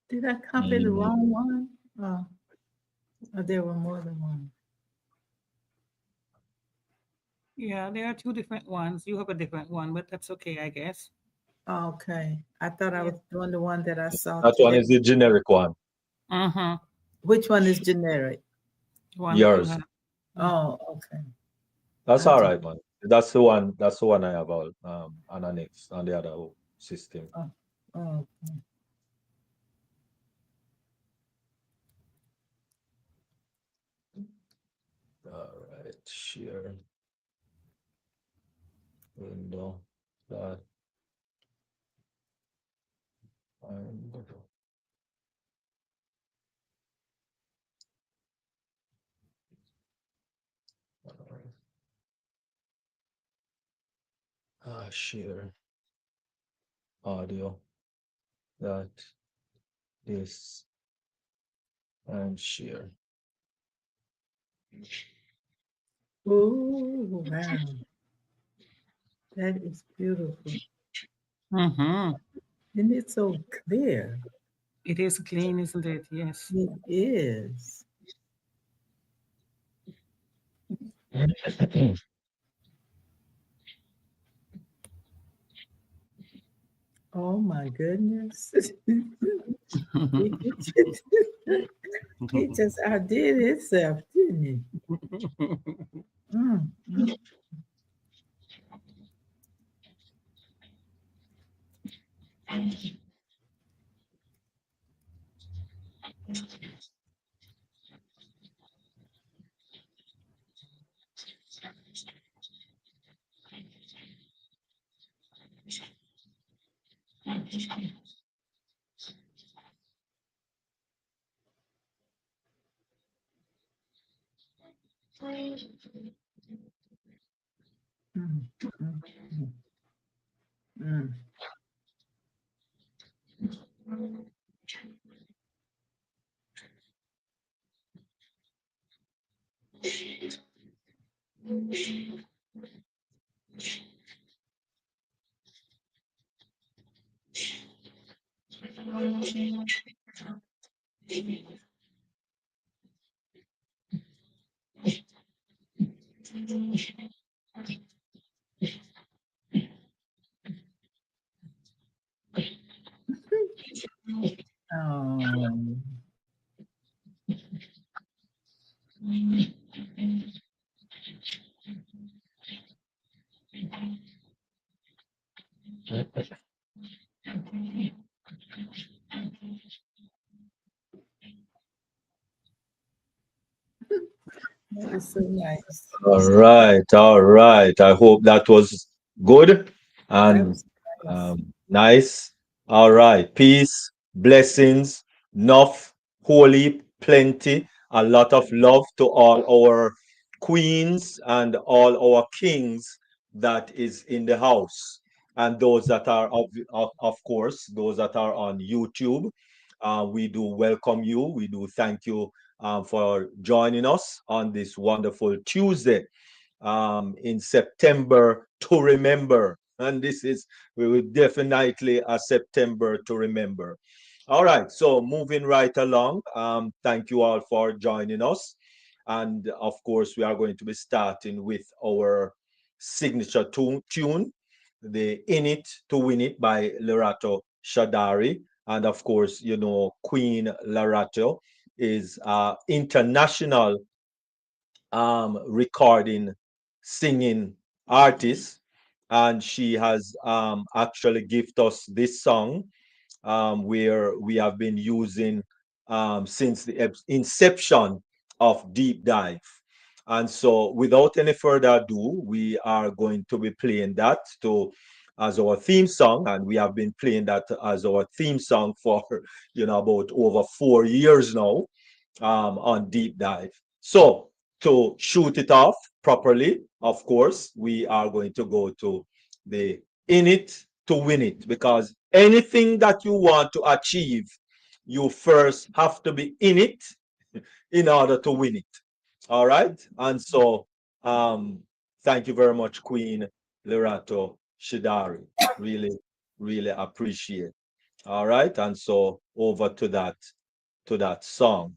Did I copy the wrong one? Or there were more than one? Yeah, there are two different ones. You have a different one, but that's okay, I guess. Okay. I thought I Yeah. was doing the one that I saw That one today. is the generic one. Mm-hmm. Which one is generic? One that you Yours. have. Mm-hmm. Oh, okay. That's I all just, right, man. That's the one. That's the one I have on the next on the other system. oh, oh. All right, share window. That and share audio. That this and share. Oh, wow. That is beautiful. Mm-hmm. And it's so clear. It is clean, isn't it? Yes. It is. Oh my goodness. He just, he just outdid himself, didn't he? Mm, mm. Mm, mm, mm, mm. Oh, that is so nice. All right, all right. I hope that was good That and was nice. nice. All right. Peace, blessings, enough, holy, plenty, a lot of love to all our queens and all our kings that is in the house. And those that are, of course, those that are on YouTube, we do welcome you. We do thank you for joining us on this wonderful Tuesday in September to remember. And this is we will definitely a September to remember. All right, so moving right along. Thank you all for joining us. And of course, we are going to be starting with our signature tune, the In It to Win It by Lerato Shadari. And of course, you know, Queen Lerato is international recording, singing artist, and she has actually gifted us this song where we have been using since the inception of Deep Dive. And so, without any further ado, we are going to be playing that to as our theme song, and we have been playing that as our theme song for about over 4 years now on Deep Dive. So, to shoot it off properly, of course, we are going to go to the In It to Win It, because anything that you want to achieve, you first have to be in it in order to win it. All right. And so, thank you very much, Queen Lerato Shidari. Really, really appreciate. All right, and so over to that song.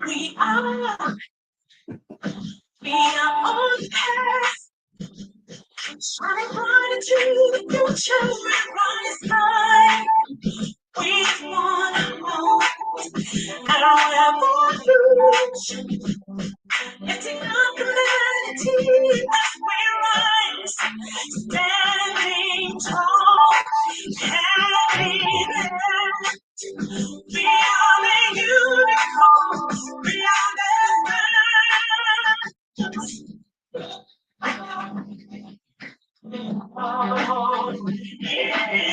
We are, we are on the path, shining bright into the future. We're running high. We want more, and our revolution. Lifting up humanity as we rise, standing tall, having that. We are the unicorns, we are the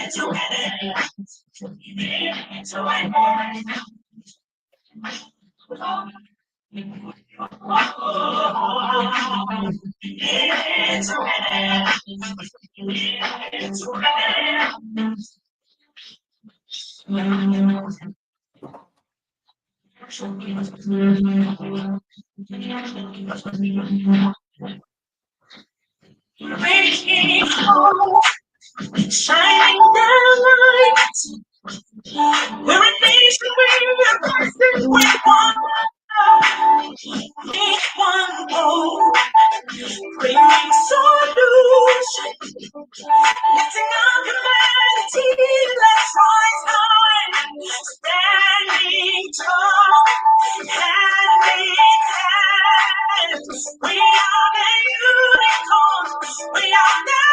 into it, into it. Breaking hope, shining down light. We're a nation, we're a person, we're one goal, bringing solution, lifting up humanity. Let's rise high, standing tall, hand in hand. We are the unicorns, we are the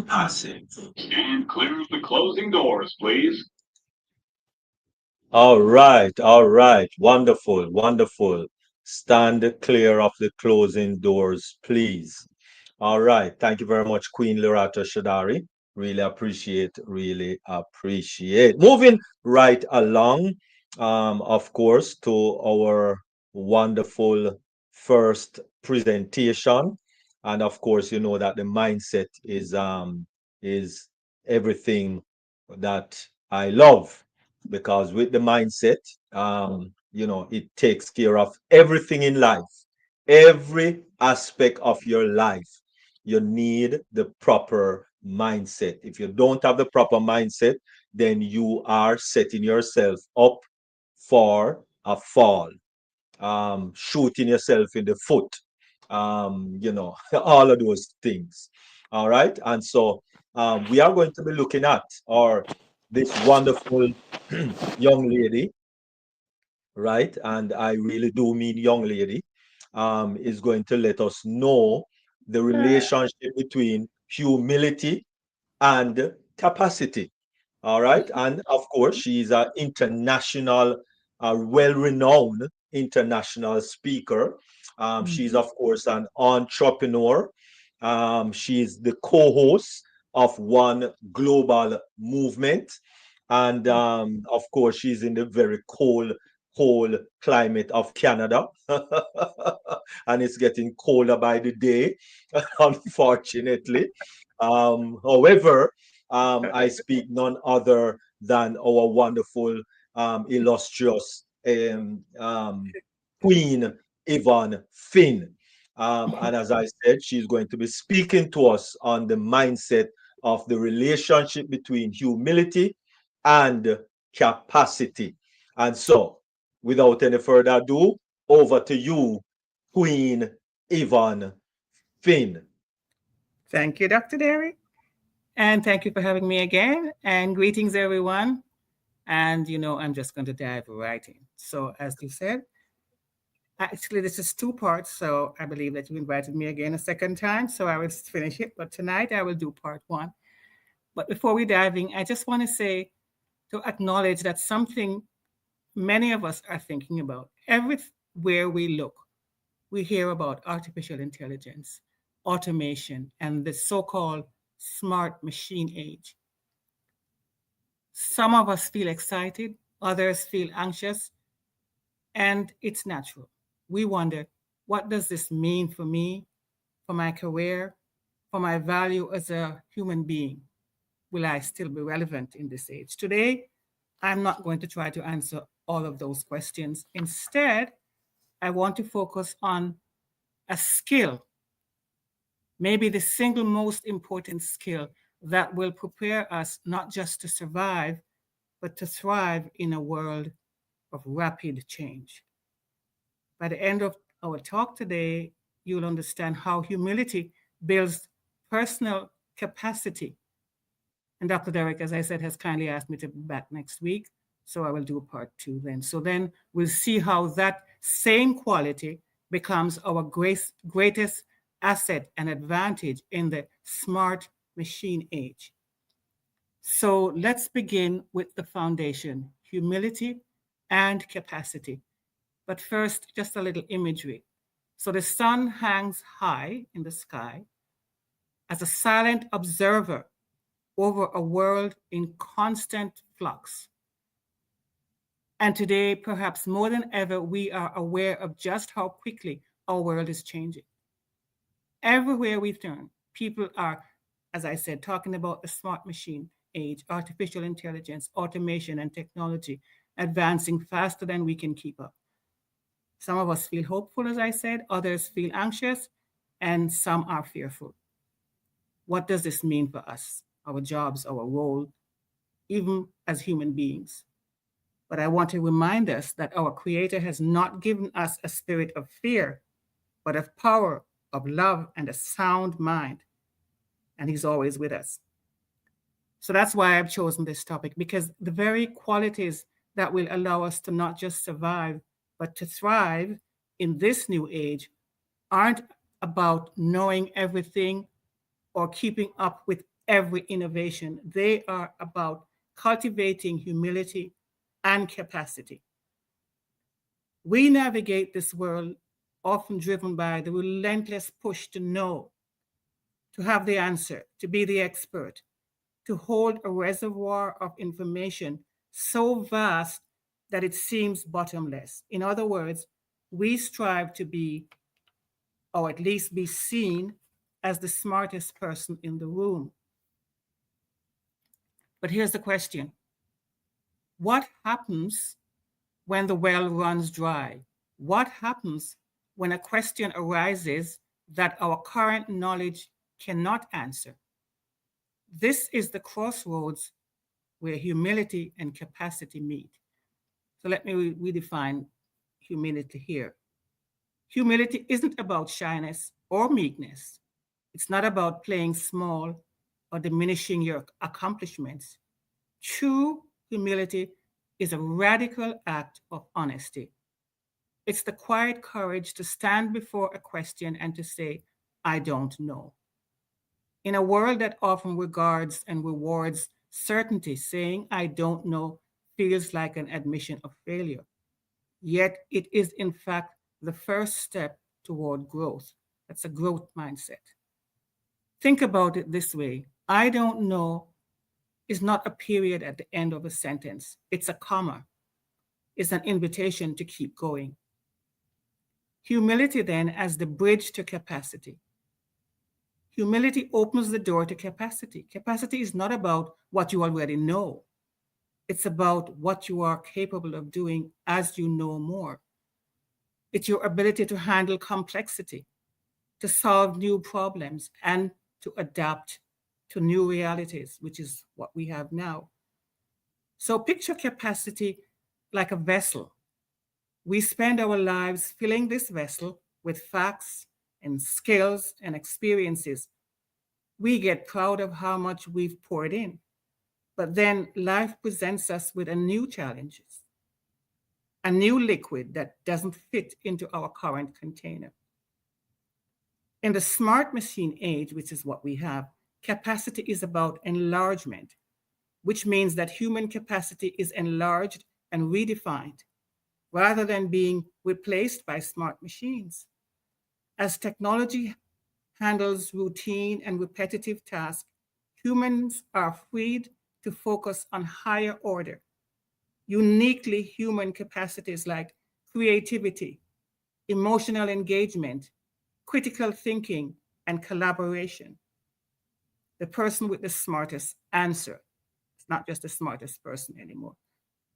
Passing. And clear the closing doors, please. All right, all right. Wonderful, wonderful. Stand clear of the closing doors, please. All right. Thank you very much, Queen Loretta Shadari. Really appreciate, really appreciate. Moving right along, of course, to our wonderful first presentation. And of course, you know that the mindset is everything that I love, because with the mindset, you know, it takes care of everything in life, every aspect of your life. You need the proper mindset. If you don't have the proper mindset, then you are setting yourself up for a fall, shooting yourself in the foot, you know, all of those things. All right. And so we are going to be looking at our this wonderful young lady, right? And I really do mean young lady, is going to let us know the relationship between humility and capacity. All right. And of course, she's an international, well renowned international speaker. She's, Mhm. of course, an entrepreneur. She's the co host of one global movement. And of course, she's in the very cold climate of Canada. And it's getting colder by the day, unfortunately. However, I speak none other than our wonderful, illustrious Queen Yvonne Finn. And as I said, she's going to be speaking to us on the mindset of the relationship between humility and capacity. And so, without any further ado, over to you, Queen Yvonne Finn. Thank you, Dr. Derry. And thank you for having me again. And greetings, everyone. And, I'm just going to dive right in. So, as you said, actually, this is two parts. So, I believe that you invited me again a second time. So, I will finish it. But tonight, I will do part one. But before we dive in, I just want to say, to acknowledge that something many of us are thinking about. Everywhere we look, we hear about artificial intelligence, automation, and the so called smart machine age. Some of us feel excited, others feel anxious, and it's natural. We wonder, what does this mean for me, for my career, for my value as a human being? Will I still be relevant in this age? Today, I'm not going to try to answer all of those questions. Instead, I want to focus on a skill, maybe the single most important skill that will prepare us not just to survive, but to thrive in a world of rapid change. By the end of our talk today, you'll understand how humility builds personal capacity. And Dr. Derek, as I said, has kindly asked me to be back next week. So I will do part two then. So then we'll see how that same quality becomes our greatest asset and advantage in the smart machine age. So let's begin with the foundation, humility and capacity. But first, just a little imagery. So the sun hangs high in the sky as a silent observer over a world in constant flux. And today, perhaps more than ever, we are aware of just how quickly our world is changing. Everywhere we turn, people are, as I said, talking about the smart machine age, artificial intelligence, automation, and technology advancing faster than we can keep up. Some of us feel hopeful, as I said, others feel anxious, and some are fearful. What does this mean for us, our jobs, our role, even as human beings? But I want to remind us that our Creator has not given us a spirit of fear, but of power, of love, and a sound mind. And He's always with us. So that's why I've chosen this topic, because the very qualities that will allow us to not just survive, but to thrive in this new age aren't about knowing everything or keeping up with every innovation. They are about cultivating humility and capacity. We navigate this world often driven by the relentless push to know, to have the answer, to be the expert. to hold a reservoir of information so vast that it seems bottomless. In other words, we strive to be, or at least be seen, as the smartest person in the room. But here's the question: what happens when the well runs dry? What happens when a question arises that our current knowledge cannot answer? This is the crossroads where humility and capacity meet. So let me redefine humility here. Humility isn't about shyness or meekness. It's not about playing small or diminishing your accomplishments. True humility is a radical act of honesty. It's the quiet courage to stand before a question and to say, I don't know. In a world that often regards and rewards certainty, saying, I don't know, feels like an admission of failure. Yet it is, in fact, the first step toward growth. That's a growth mindset. Think about it this way: I don't know is not a period at the end of a sentence, it's a comma, it's an invitation to keep going. Humility, then, as the bridge to capacity. Humility opens the door to capacity. Capacity is not about what you already know, it's about what you are capable of doing as you know more. It's your ability to handle complexity, to solve new problems, and to adapt to new realities, which is what we have now. So picture capacity like a vessel. We spend our lives filling this vessel with facts and skills and experiences. We get proud of how much we've poured in. But then life presents us with a new challenges, a new liquid that doesn't fit into our current container. In the smart machine age, which is what we have, capacity is about enlargement, which means that human capacity is enlarged and redefined rather than being replaced by smart machines. As technology handles routine and repetitive tasks, humans are freed to focus on higher order, uniquely human capacities like creativity, emotional engagement, critical thinking, and collaboration. The person with the smartest answer. It's not just the smartest person anymore.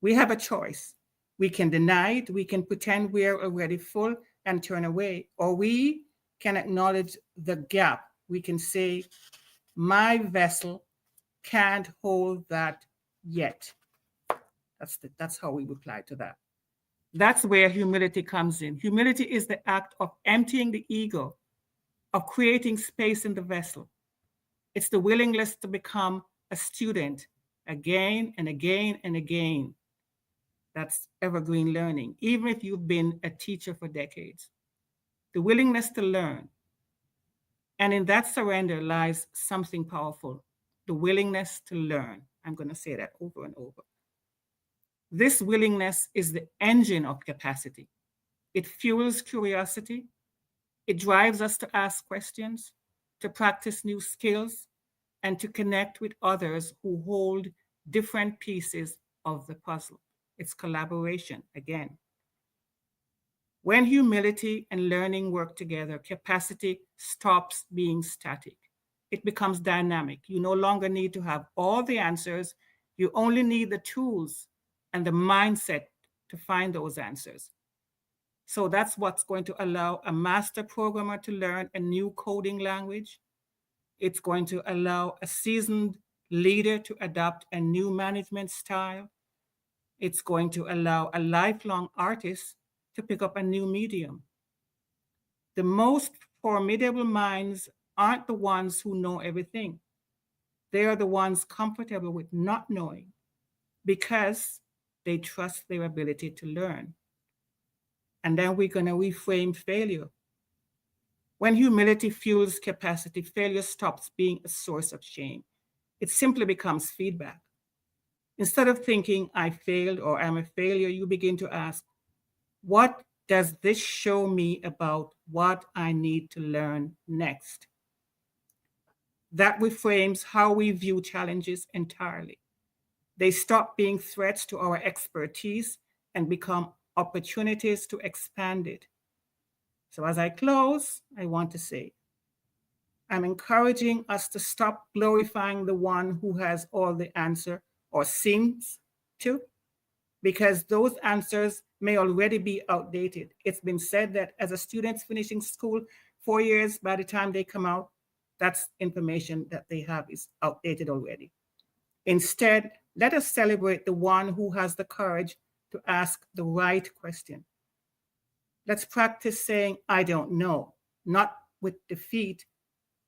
We have a choice. We can deny it, we can pretend we're already full and turn away, or we can acknowledge the gap. We can say, my vessel can't hold that yet. That's how we reply to that. That's where humility comes in. Humility is the act of emptying the ego, of creating space in the vessel. It's the willingness to become a student again and again and again. That's evergreen learning, even if you've been a teacher for decades. The willingness to learn. And in that surrender lies something powerful: the willingness to learn. I'm going to say that over and over. This willingness is the engine of capacity. It fuels curiosity. It drives us to ask questions, to practice new skills, and to connect with others who hold different pieces of the puzzle. It's collaboration again. When humility and learning work together, capacity stops being static. It becomes dynamic. You no longer need to have all the answers. You only need the tools and the mindset to find those answers. So that's what's going to allow a master programmer to learn a new coding language. It's going to allow a seasoned leader to adopt a new management style. It's going to allow a lifelong artist to pick up a new medium. The most formidable minds aren't the ones who know everything. They are the ones comfortable with not knowing because they trust their ability to learn. And then we're going to reframe failure. When humility fuels capacity, failure stops being a source of shame. It simply becomes feedback. Instead of thinking, I failed or I'm a failure, you begin to ask, what does this show me about what I need to learn next? That reframes how we view challenges entirely. They stop being threats to our expertise and become opportunities to expand it. So, as I close, I want to say I'm encouraging us to stop glorifying the one who has all the answer or seems to, because those answers may already be outdated. It's been said that as a student's finishing school 4 years, by the time they come out, that's information that they have is outdated already. Instead, let us celebrate the one who has the courage to ask the right question. Let's practice saying, I don't know, not with defeat,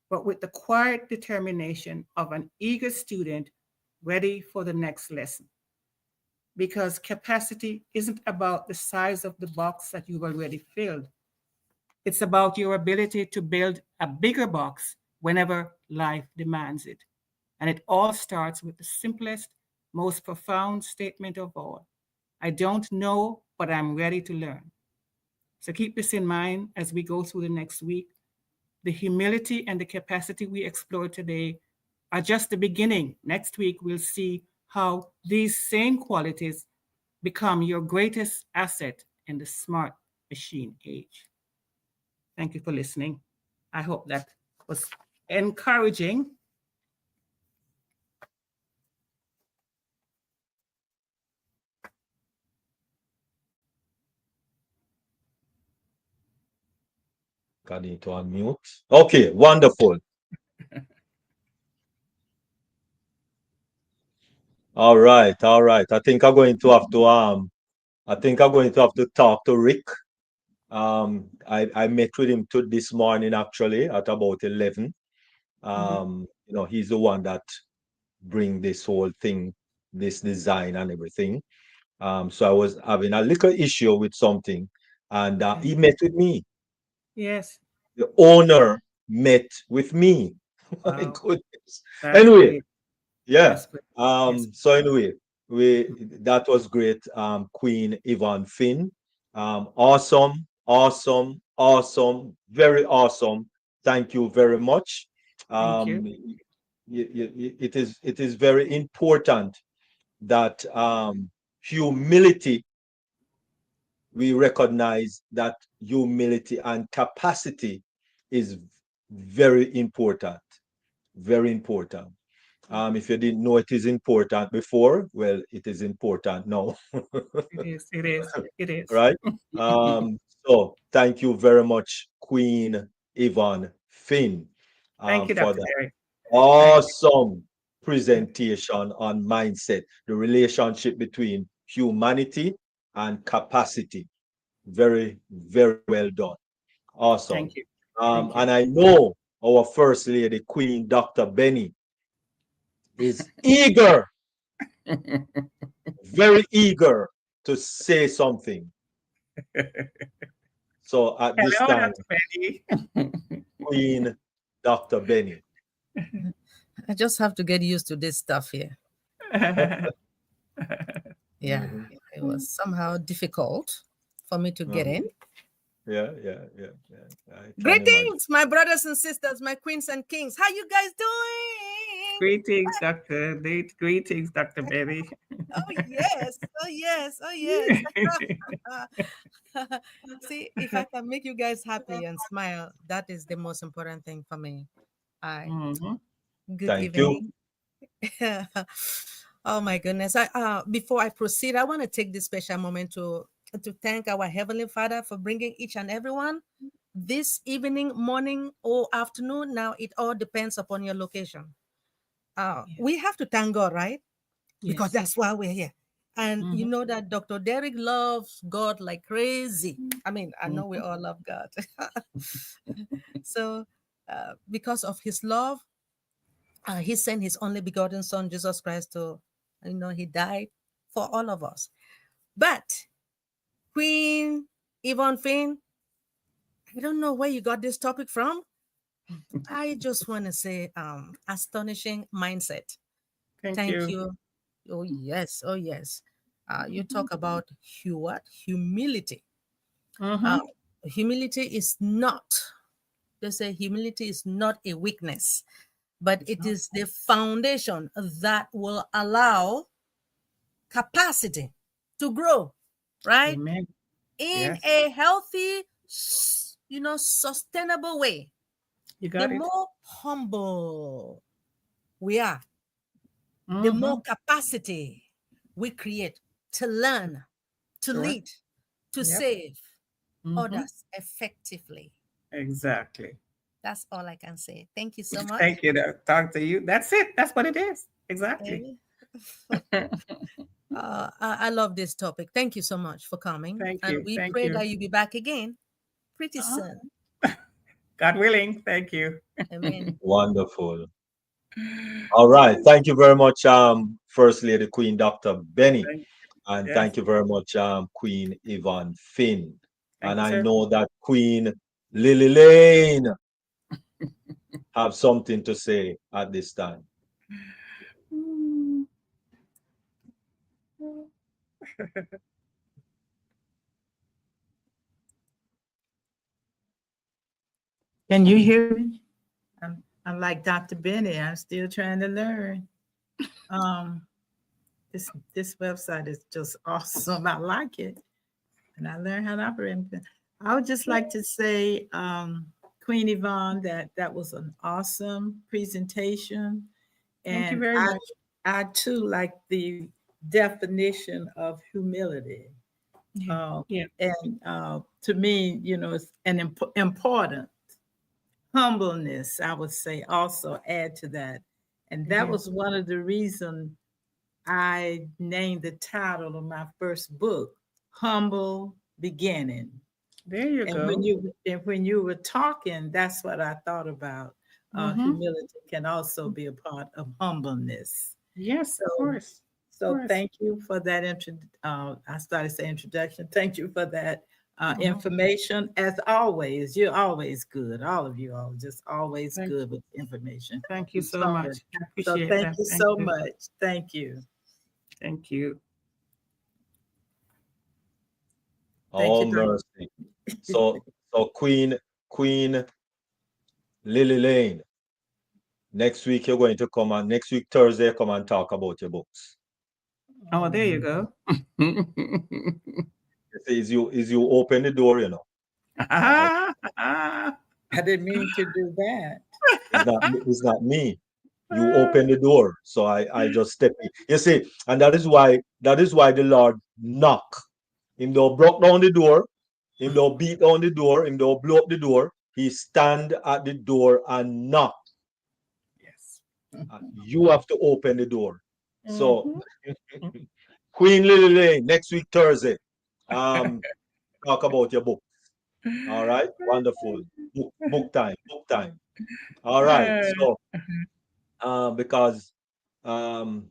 but with the quiet determination of an eager student ready for the next lesson. Because capacity isn't about the size of the box that you've already filled, it's about your ability to build a bigger box whenever life demands it. And it all starts with the simplest, most profound statement of all: I don't know, but I'm ready to learn. So keep this in mind as we go through the next week. The humility and the capacity we explore today are just the beginning. Next week, we'll see how these same qualities become your greatest asset in the smart machine age. Thank you for listening. I hope that was encouraging. I need to unmute. Okay, wonderful. All right, all right. I think I'm going to have to talk to Rick. I met with him this morning actually at about 11. He's the one that bring this whole thing, this design and everything. So I was having a little issue with something, and he met with me. Yes. The owner met with me. My Wow. goodness. That's Anyway, great. yeah. That's great. Yes. So anyway, we that was great. Queen Yvonne Finn. Awesome, awesome, awesome, very awesome. Thank you very much. Thank you. It is very important that humility, we recognize that humility and capacity is very important. Very important. If you didn't know it is important before, well, it is important now. It is. It is. It is. Right? So thank you very much, Queen Yvonne Finn, Thank you, for Dr. that Berry. Thank awesome you. presentation on mindset, the relationship between humanity and capacity. Very, very well done. Awesome. Thank you. Thank you. And I know our First Lady, Queen Dr. Benny, is eager, very eager to say something. So at this Hello, time, Dr. Benny. Queen Dr. Benny. I just have to get used to this stuff here. Yeah, it was somehow difficult for me to get in. Yeah. I can imagine. Greetings, my brothers and sisters, my queens and kings. How you guys doing? Greetings, Dr. Greetings, Dr. Berry. Oh yes, oh yes, oh yes. See, if I can make you guys happy and smile, that is the most important thing for me. All right. Mhm. Good Thank you. evening. Oh my goodness. Before I proceed, I want to take this special moment to thank our Heavenly Father for bringing each and everyone this evening, morning, or afternoon. Now it all depends upon your location. We have to thank God, right? Because Yes. that's why we're here. And you Mhm. know that Dr. Derek loves God like crazy. I mean, I know we Mhm. all love God. So, because of his love, he sent his only begotten son, Jesus Christ, to, he died for all of us. But Queen Yvonne Finn, I don't know where you got this topic from. I just want to say, astonishing mindset. Thank Thank you. you. Oh yes, oh yes. You talk about humility. Uh, Mhm. humility is not. They say humility is not a weakness, but it is the foundation that will allow capacity to grow, right? Amen. In Yes. a healthy, sustainable way. You The got it. more humble we are, the Mm-hmm. more capacity we create to learn, to Sure. lead, to Yep. save Mm-hmm. others effectively. Exactly. That's all I can say. Thank you so much. Thank you. Talk to you. That's it. That's what it is. Exactly. I love this topic. Thank you so much for coming. Thank And you. we Thank pray you. that you'll be back again pretty Uh-huh. soon. God willing. Thank you. Amen. Wonderful. All right. Thank you very much, First Lady Queen Dr. Benny. Thank, And yes. thank you very much, Queen Yvonne Finn. Thank And you, I sir. know that Queen Lily Lane have something to say at this time. Mm. Can you hear me? I'm like Dr. Benny. I'm still trying to learn. Um, this website is just awesome. I like it, and I learned how to operate. I would just like to say, Queen Yvonne, that was an awesome presentation, Thank you and very much. I too like the definition of humility. Yeah. Yeah. And to me, it's an important humbleness, I would say, also add to that. And that Yeah. was one of the reasons I named the title of my first book, Humble Beginning. There you And go. when you were talking, that's what I thought about. Mhm. Humility can also be a part of humbleness. Yes, of So, course. so course. thank you for that I started saying introduction. Thank you for that Mhm. information. As always, you're always good. All of you are just always Thank- good with information. Thank you so So, much. I so appreciate thank that. you Thank so you. much. Thank you. Thank you. Thank Oh you, Dr. mercy. So Queen Lily Lane. Next week you're going to come and next week Thursday come and talk about your books. Oh, there you go. Is you open the door, you know. I didn't mean to do that. It's not me. You open the door. So I just step in. You see, and that is why the Lord knock. Him don't broke down the door, him don't beat down the door, him don't blow up the door. He stand at the door and knock. Yes. You have to open the door. So Mhm. Queen Lily Lane, next week Thursday. Talk about your book. All right, wonderful. Book time. Book time. All right. So because um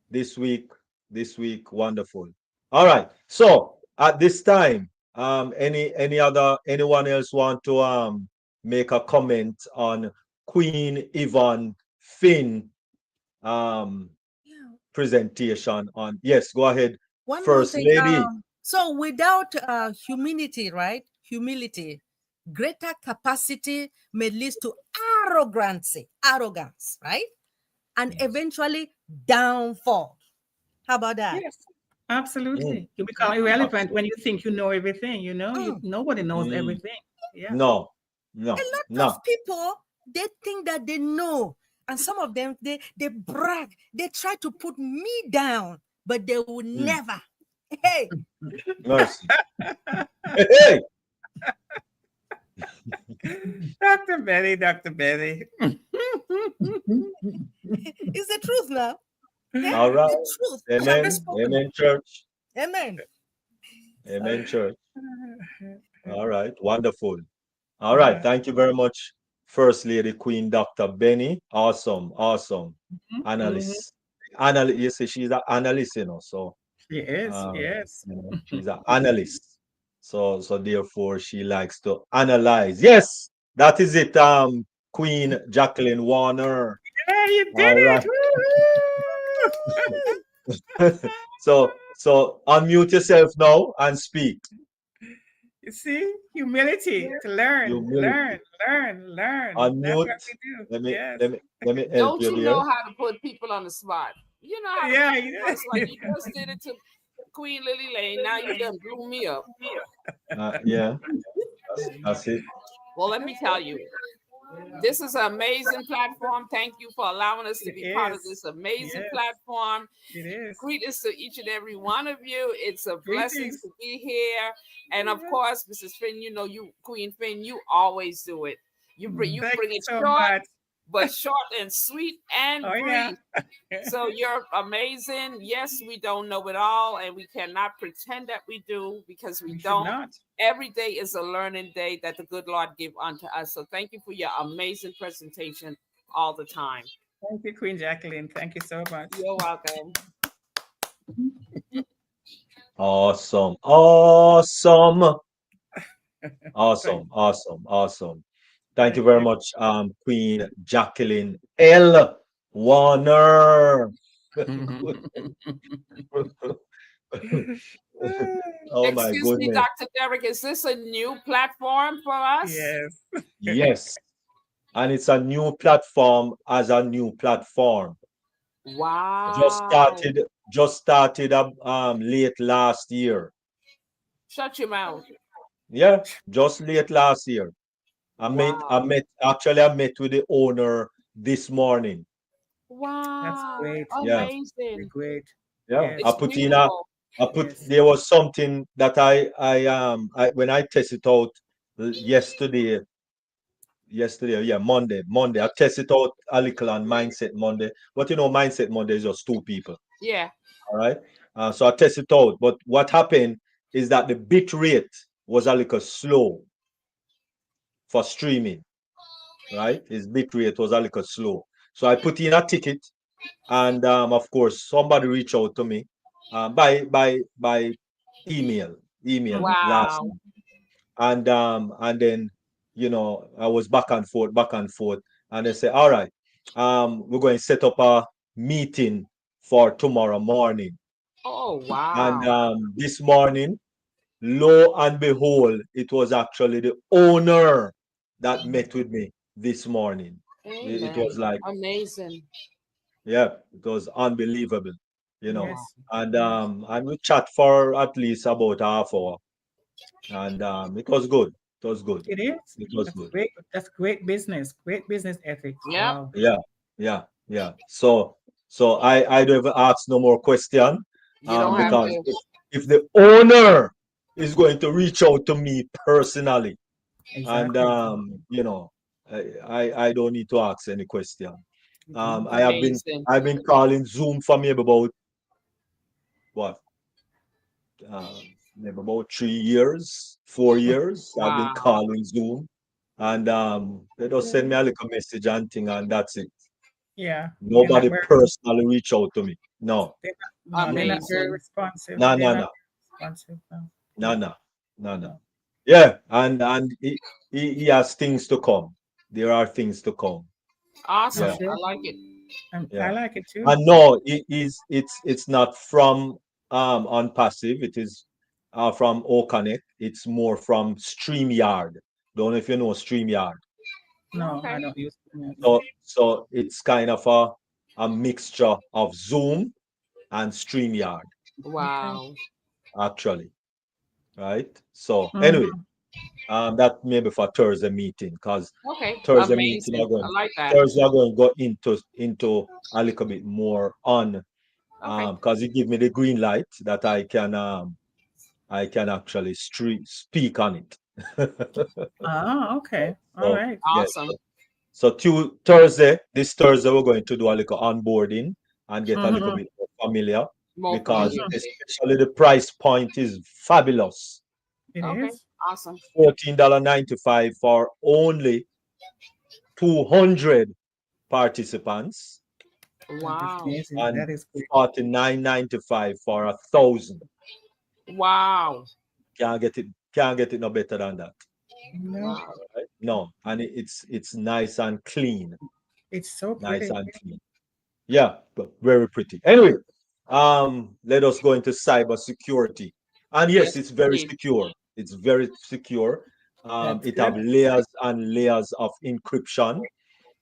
this week, wonderful. All right. So at this time, anyone else want to make a comment on Queen Yvonne Finn Yeah. presentation on? Yes, go ahead, One more First thing. Lady. So without humility, right? Humility, greater capacity may lead to arrogance, right? And eventually downfall. How about that? Yes, Mm, absolutely. You become irrelevant when absolutely. you think you know everything. Mm. Nobody knows Mm, everything. Yeah. no, A no, lot no. of people, they think that they know, and some of them they brag, they try to put me down, but they will Mm, never. Hey, mercy. Hey, Dr. Betty, Dr. Betty. it's the truth now. Yeah, all right. the truth shall be Amen. spoken. Amen, church. Amen. Amen, church. All right. Wonderful. All right. Thank you very much, First Lady Queen Dr. Benny. Awesome. Awesome. Mhm. Analyst. Analyst. You see, she's an analyst, you know. So Yes, yes. she's an analyst. So therefore she likes to analyze. Yes, that is it. Queen Jacqueline Warner. Yeah, you did All it. right. So unmute yourself now and speak. See, humility to learn, Humility. learn. That's what Unmute. we do. Let me Yes. let me let me help Don't you you there. know how to put people on the spot? You know how to Yeah, put you people on the spot. know. You just did it to Queen Lily Lane. Now you done blew me up. Yeah, that's it. Well, let me tell you, this is an amazing platform. Thank you for allowing us to It be part of is. this amazing Yes, platform. it is. Greetings to each and every one of you. It's a blessing Greetings. to be here. And of Yes. course, Mrs. Finn, you know, you, Queen Finn, you always do it. You Thank bring you it so short, much. but short and sweet and Oh yeah. brief. So you're amazing. Yes, we don't know it all, and we cannot pretend that we do because we We should don't. not. Every day is a learning day that the good Lord give unto us. So thank you for your amazing presentation all the time. Thank you, Queen Jacqueline. Thank you so much. You're welcome. Awesome. Awesome. Thank, Awesome. Thank you thank very you. much, Queen Jacqueline L. Warner. Oh my Excuse me, goodness. Dr. Derek, is this a new platform for us? Yes. Yes. And it's a new platform as a new platform. Just Wow. started, just started late last year. Shut your mouth. Yeah, just late last year. Wow. I met with the owner this morning. That's Wow. great. Yeah, You're Amazing. great. yeah. Yes. It's beautiful. Yes. There was something that when I tested out yesterday, yeah, Monday. I tested out a little on Mindset Monday. But Mindset Monday is just two people. Yeah. All right. So I tested it out. But what happened is that the bit rate was a little slow for streaming, right? His bit rate was a little slow. So I put in a ticket, and of course, somebody reached out to me by email last Wow. week. And then I was back and forth, and they say, all right, we're going to set up a meeting for tomorrow morning. Oh, And wow. this morning, lo and behold, it was actually the owner that met with me this morning. It Amen. was like, Amazing. yeah, it was unbelievable, you know. Wow. Yes. And Yes. we chat for at least about half hour, and it was good. It was good. It is. It was That's good. great. That's great business. Great business ethics. Yep. Wow. Yeah, yeah. So I don't even ask no more question, You don't have Mhm. because to. if the owner is going to reach out to me personally, and Exactly. I don't need to ask any question. Exactly. Amazing. I've been calling Zoom for maybe about what, maybe about 3 years, 4 years. I've been Wow. calling Zoom, and they just send me a little message and thing, and that's it. Yeah. They're not Nobody very. personally reach out to me. No, They're not, no, they're not very Amazing. responsive. no, They're no, not no, responsive. No. no, no, no. No. Yeah, and he has things to come. There are things to come. For Yeah, Awesome. I sure. like it. I yeah. like it too. And no, it's not from on passive. It is from Oconnect. It's more from StreamYard. Don't know if you know StreamYard. No, I Okay. don't use it. So it's kind of a mixture of Zoom and StreamYard, Okay. Wow. actually. Right? So anyway, Mhm. that maybe for Thursday meeting, because Okay. Thursday meeting Amazing. I like that. Thursday are going to go into a little bit more on, Okay. because it give me the green light that I can actually speak on it. Ah, okay. All So right. yes. Awesome. So this Thursday, we're going to do a little onboarding and get a little Mhm. bit more familiar, More because familiar Mhm. with it. especially the price point is fabulous. It Okay. is. Awesome. $14.95 for only 200 participants, That is Wow. amazing. and That is great. $49.95 for 1,000. Wow. Can't get it no better than that. No, Wow. Right? No, and it's nice and clean, it's so nice pretty. and clean. Yeah, but very pretty. Anyway, let us go into cyber security. And yes, Yes, it's very indeed. secure. It's very secure. That's It have good. layers and layers of encryption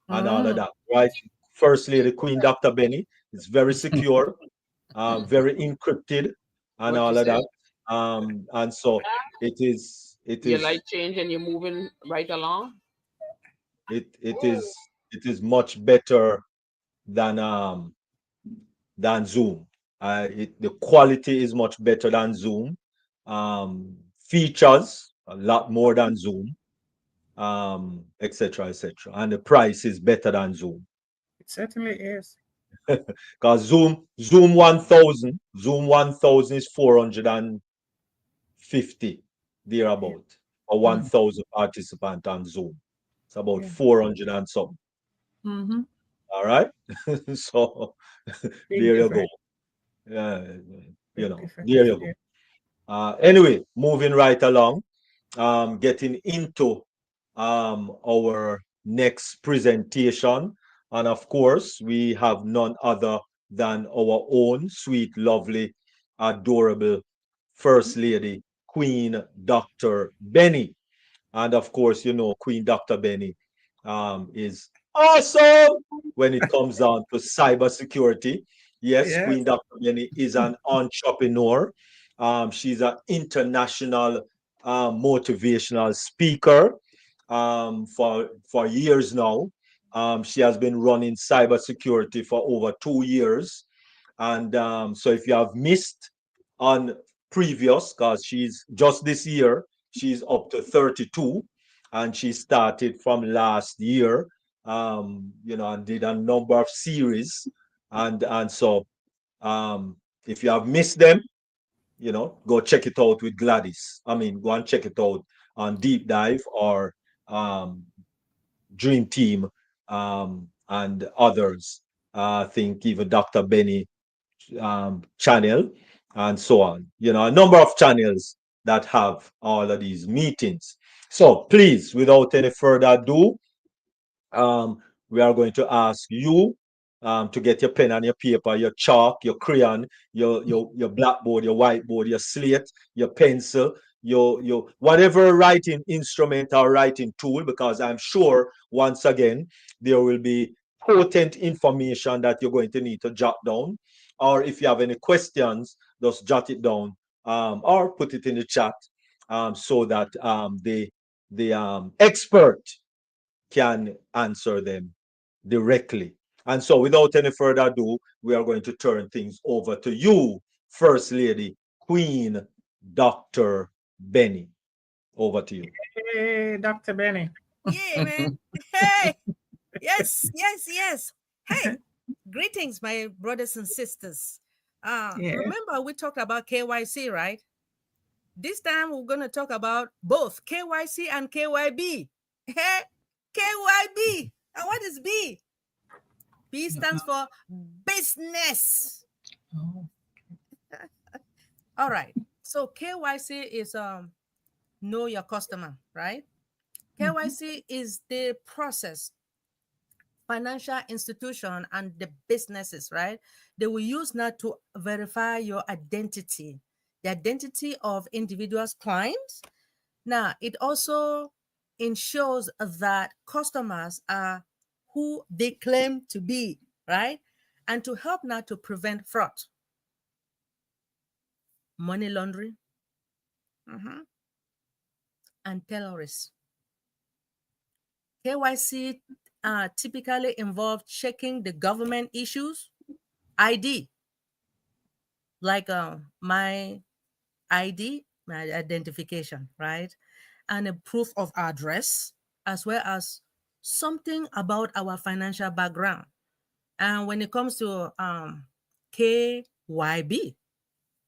and all of Mm, that, right? First Lady Queen Dr. Benny. It's very secure, very encrypted, and What you all of say? that. And so it is, Your light change and you're moving right along. it is much better than Zoom. The quality is much better than Zoom. Features a lot more than Zoom, etc., etc. And the price is better than Zoom. it certainly is. Because Zoom 1000 is 450 Yeah. thereabout or Mm, 1000 participant on Zoom. It's about yeah. 400 and something. Mm-hmm. All right. So Big there you go. difference. Yeah, Big difference. there you go. Yeah. Anyway, moving right along, getting into our next presentation. And of course, we have none other than our own sweet, lovely, adorable First Lady, Queen Dr. Benny. And of course, Queen Dr. Benny is awesome when it comes down to cybersecurity. Yes, Yes. Queen Dr. Benny is an entrepreneur. She's an international motivational speaker for years now. She has been running cybersecurity for over 2 years. And so if you have missed on previous, because she's just this year, she's up to 32, and she started from last year, and did a number of series. And so if you have missed them, go check it out with Gladys. I mean, go and check it out on Deep Dive or um, Dream Team, and others. I think even Dr. Benny channel and so on. A number of channels that have all of these meetings. So please, without any further ado, um, we are going to ask you to get your pen and your paper, your chalk, your crayon, your blackboard, your whiteboard, your slate, your pencil, your whatever writing instrument or writing tool, because I'm sure once again there will be potent information that you're going to need to jot down. Or if you have any questions, just jot it down, or put it in the chat, so that the expert can answer them directly. And so, without any further ado, we are going to turn things over to you, First Lady, Queen Dr. Benny. Over to you. Hey, Dr. Benny. Yeah, man. Hey, yes, yes, yes. Hey, greetings, my brothers and sisters. Yeah. Remember we talked about KYC, right? This time we're going to talk about both KYC and KYB. Hey, KYB. And what is B? B stands for business. Oh, All right. So KYC is know your customer, right? KYC is the process financial institution and the businesses, right? They will use now to verify your identity, the identity of individuals' clients. Now, it also ensures that customers are who they claim to be, right? And to help now to prevent fraud, money laundering, and terrorists. KYC typically involve checking the government issues, ID, like my ID, my identification, right? And a proof of address, as well as something about our financial background. And when it comes to KYB,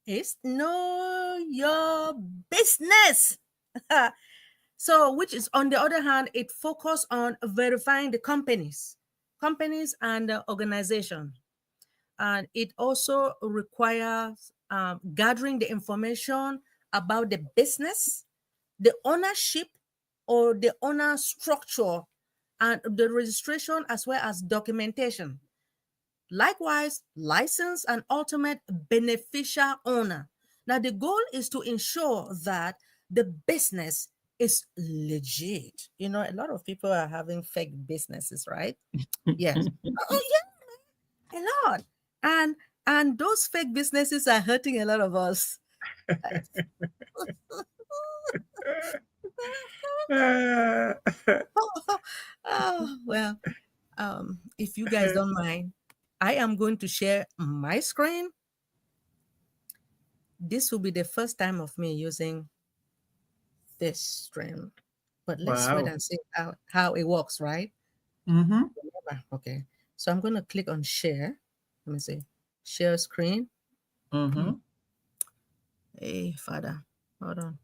it's know your business. So, which is on the other hand, it focus on verifying the companies and the organization. And it also requires gathering the information about the business, the ownership or the owner structure, and the registration as well as documentation. Likewise, license and ultimate beneficial owner. Now, the goal is to ensure that the business is legit. You know, a lot of people are having fake businesses, right? Yes. Oh yeah, a lot. And those fake businesses are hurting a lot of us. Oh, well, if you guys don't mind, I am going to share my screen. This will be the first time of me using this stream, but let's wait Wow. and see how it works, right? Mm-hmm. Okay, so I'm going to click on share. Let me see, share screen. Mm-hmm. Hey, Father, hold on.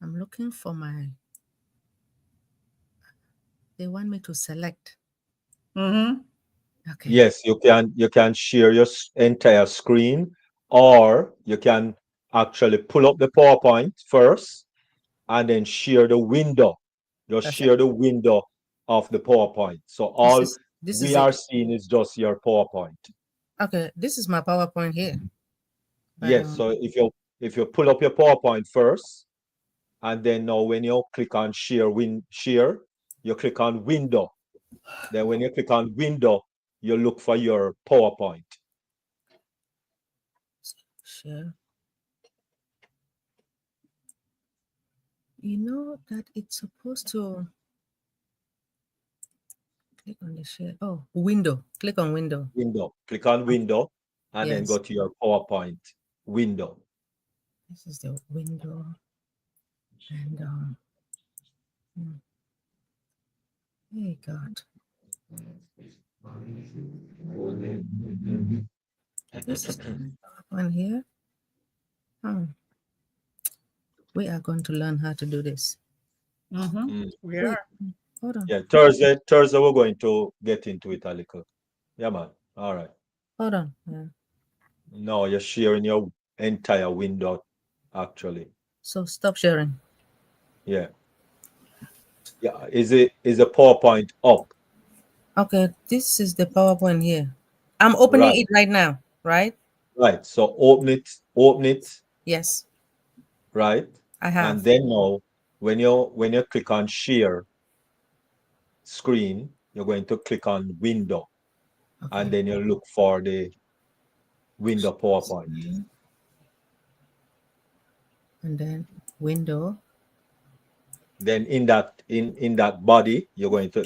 I'm looking for my. They want me to select. Mm-hmm. Okay. Yes, you can share your entire screen, or you can actually pull up the PowerPoint first and then share the window. Just That's share the window of the PowerPoint. So This all is this we is are it. seeing is just your PowerPoint. Okay, this is my PowerPoint here. But Yes, so if you pull up your PowerPoint first, and then now when you click on share, you click on window. Then when you click on window, you look for your PowerPoint. share. You know that it's supposed to click on the share. Oh, window. Click on window. Window. Click on window and then Yes. go to your PowerPoint window. This is the window. And hey God. This is the PowerPoint here. We are going to learn how to do this. Mm-hmm. We Wait, are. hold on. Yeah, Thursday we're going to get into it a little. Yeah, man. All right. Hold on. Yeah. No, you're sharing your entire window, actually. So stop sharing. Yeah. Yeah. Is a PowerPoint up? Okay, this is the PowerPoint here. I'm opening Right. it right now, right? Right. So open it, Yes, right? I have. And then now when you click on share screen, you're going to click on window, and Okay. then you look for the window PowerPoint. And then window. Then in that body, you're going to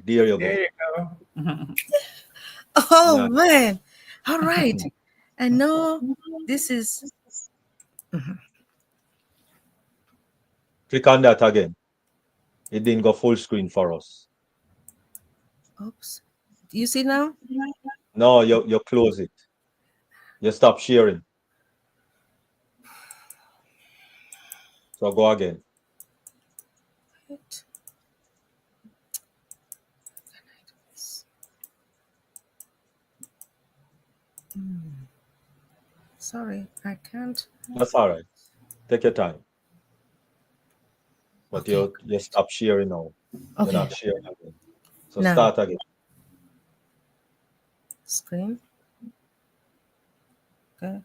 there you go. There you go. Oh Nice. man. All right. I know this is Click on that again. It didn't go full screen for us. oops. Do you see now? No, you close it. You stop sharing. So go again. Wait. Can I do this? Sorry, I can't. That's all right. Take your time. But Okay. you stop sharing now. You're Okay. not sharing again. So Now start again. screen. Okay.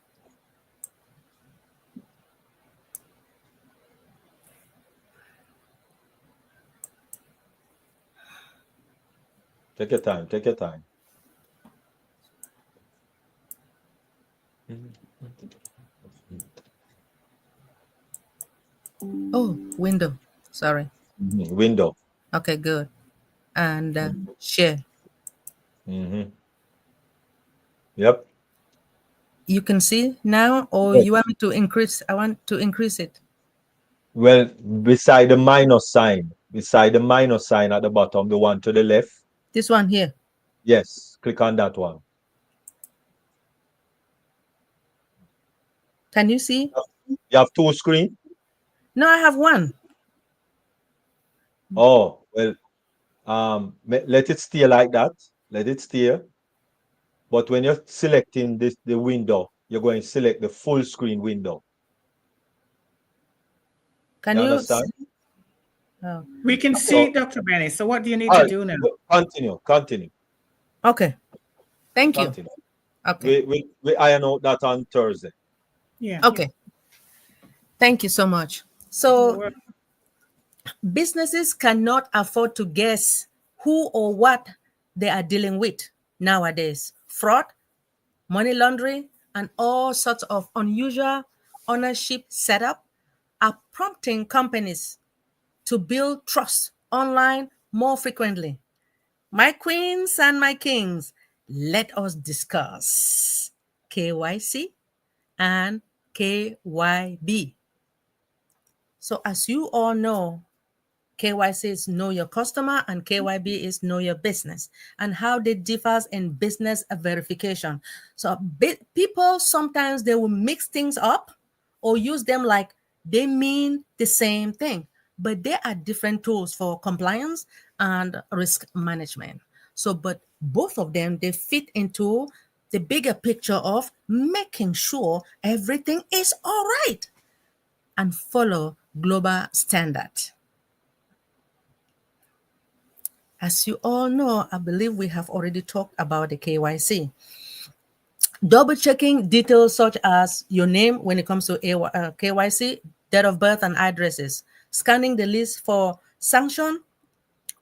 Take your time. Take your time. Oh, window. Sorry. Window. Okay, good. And share. Yep. You can see now, or Yes. you want me to increase? I want to increase it. Well, beside the minus sign at the bottom, the one to the left. This one here. Yes, click on that one. Can you see? You have two screens? No, I have one. Oh, well, let it stay like that. Let it stay. But when you're selecting the window, you're going to select the full screen window. Can You you understand? see? Oh, We can see Dr. Benny. So what do you need All to right, do now? continue. okay. Thank you. Continue. Okay. We iron out that on Thursday. Yeah. Okay. Thank you so much. So businesses cannot afford to guess who or what they are dealing with nowadays. Fraud, money laundering, and all sorts of unusual ownership setup are prompting companies to build trust online more frequently. My queens and my kings, let us discuss KYC and KYB. So, as you all know, KYC is know your customer and KYB is know your business, and how they differs in business verification. So people sometimes they will mix things up or use them like they mean the same thing, but they are different tools for compliance and risk management. So, but both of them they fit into the bigger picture of making sure everything is all right and follow global standard. As you all know, I believe we have already talked about the KYC. Double checking details such as your name when it comes to KYC, date of birth and addresses, scanning the list for sanction,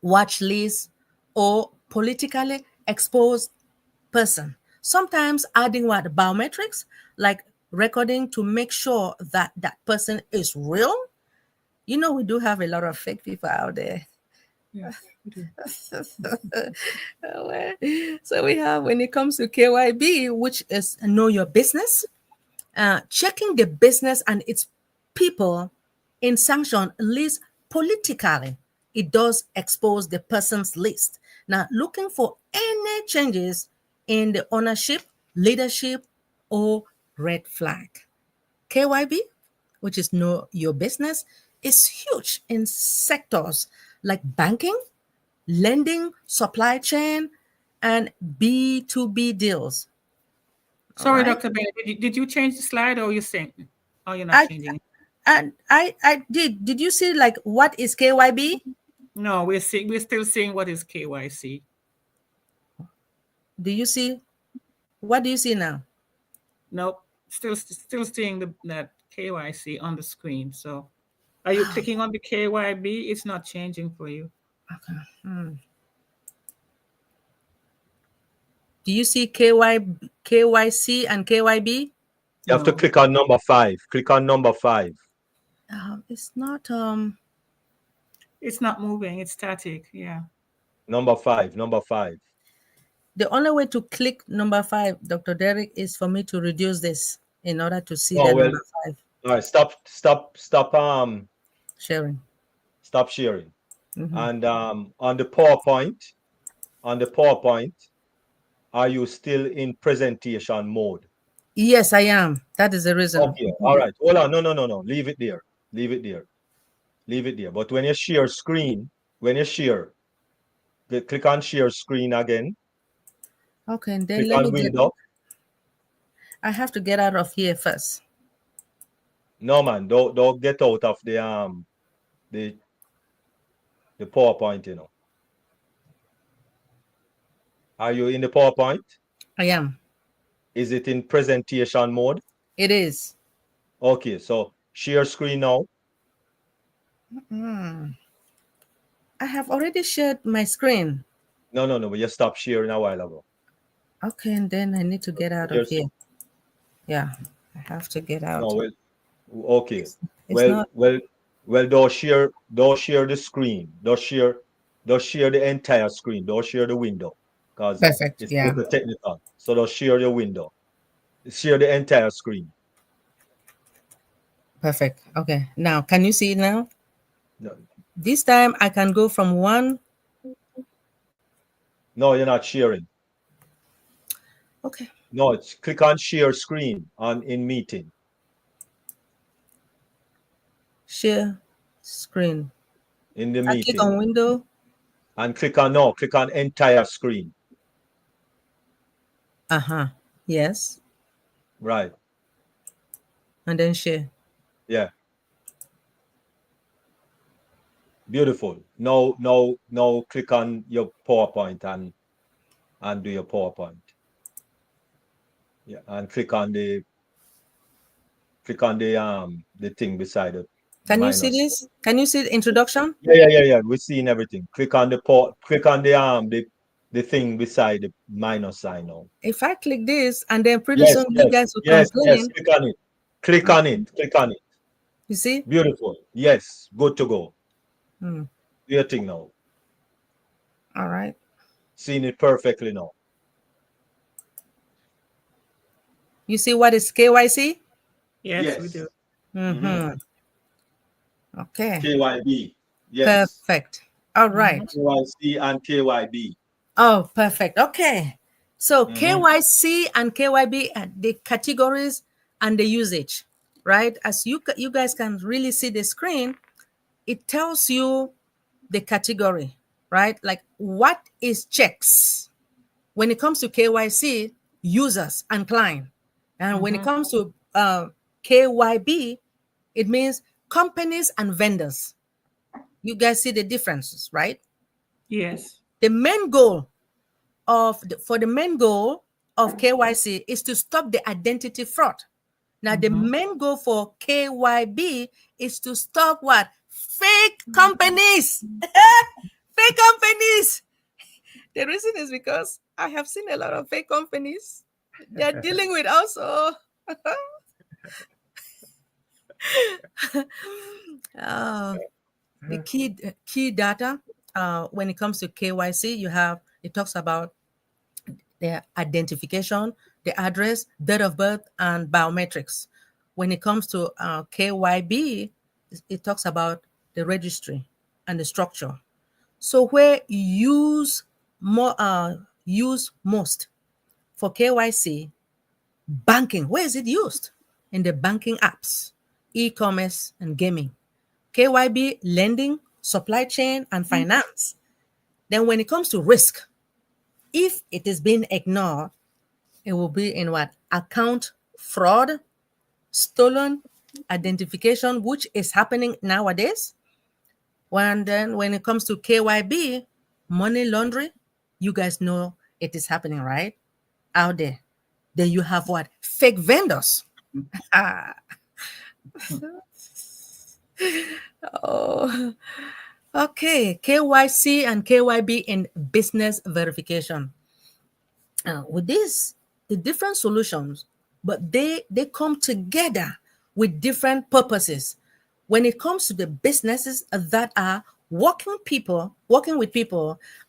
watch list, or politically exposed person. Sometimes adding what biometrics, like recording to make sure that that person is real. You know, we do have a lot of fake people out there. Yes, we do. So we have when it comes to KYB, which is know your business, checking the business and its people in sanction list politically. It does expose the person's list. Now, looking for any changes in the ownership, leadership, or red flag. KYB, which is know your business, is huge in sectors like banking, lending, supply chain, and B2B deals. Sorry, right. Dr. Benny, did you change the slide or you saying? Oh, you're not I changing it. and I did. Did you see like what is KYB? No, we're still seeing what is KYC. Do you see? What do you see now? Nope, still seeing that KYC on the screen. So, are you clicking on the KYB? It's not changing for you. Okay. Do you see KYC and KYB? You have to No. click on number 5. Click on number 5. It's not. It's not moving. It's static. Yeah. Number 5. Number 5. The only way to click number 5, Dr. Derek, is for me to reduce this in order to see Oh, the well, number 5 all right. Stop sharing. stop sharing. Mhm. And on the PowerPoint, are you still in presentation mode? Yes, I am. That is the reason. Okay. All right. Hold on. No. Leave it there. Leave it there. Leave it there. But when you share screen, click on share screen again. Okay, and then Click let on me get. window. I have to get out of here first. No, man. Don't get out of the PowerPoint. You know. Are you in the PowerPoint? I am. Is it in presentation mode? It is. Okay. So share screen now. I have already shared my screen. No. But you stopped sharing a while ago. Okay, and then I need to get out of Here's- here. Yeah, I have to get out. No. Well. Okay. It's not. Well. Don't share the screen. Don't share the entire screen. Don't share the window because Perfect. it's a Yeah. little technical. So don't share your window. Share the entire screen. Perfect. Okay. Now, can you see it now? No, This time I can go from one. no, you're not sharing. Okay. No, it's click on share screen in meeting. Share screen. In the I click meeting. on window. And click on entire screen. Yes. Right. And then share. Yeah. Beautiful. Now click on your PowerPoint and do your PowerPoint. Yeah, and click on the thing beside Can you see minus. this? Can you see the introduction? Yeah. We're seeing everything. Click on the port. Click on the thing beside the minus sign now. If I click this and then pretty Yes, soon you guys will yes. complain. Click on it. Click on it. Click on it. You see? Beautiful. Yes. Good to go. Hmm. Do your thing now. All right. Seeing it perfectly now. You see what is KYC? Yes, we do. Mm-hmm. Okay. KYB. Yes. Perfect. All right. KYC and KYB. Oh, perfect. Okay. So Mhm. KYC and KYB, the categories and the usage, right? As you guys can really see the screen, it tells you the category, right? Like what is checks when it comes to KYC, users and client, and when it comes to KYB, it means companies and vendors. You guys see the differences, right? Yes. The main goal for the main goal of KYC is to stop the identity fraud. Now, the main goal for KYB is to stop what? Fake companies. Fake companies. The reason is because I have seen a lot of fake companies. They're dealing with also. The key data when it comes to KYC, it talks about their identification, the address, date of birth, and biometrics. When it comes to KYB, it talks about the registry and the structure. So where use most for KYC, banking. Where is it used? In the banking apps, e-commerce, and gaming. KYB, lending, supply chain, and finance. Then when it comes to risk, if it is being ignored, it will be in what? Account fraud, stolen identification, which is happening nowadays. And then when it comes to KYB, money laundering, you guys know it is happening, right? Out there. Then you have what? Fake vendors. Oh, okay. KYC and KYB in business verification. With this, the different solutions, but they come together with different purposes. When it comes to the businesses that are working with people,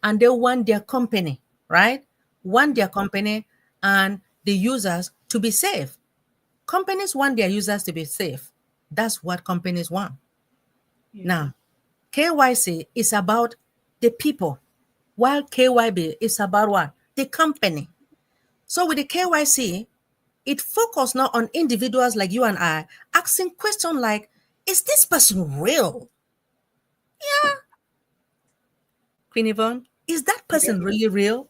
and they want their company, right? Want their company and the users to be safe. Companies want their users to be safe. That's what companies want. Now, KYC is about the people, while KYB is about what? The company. So with the KYC, it focuses not on individuals like you and I asking questions like, is this person real? Yeah. Queen Yvonne, is that person really real?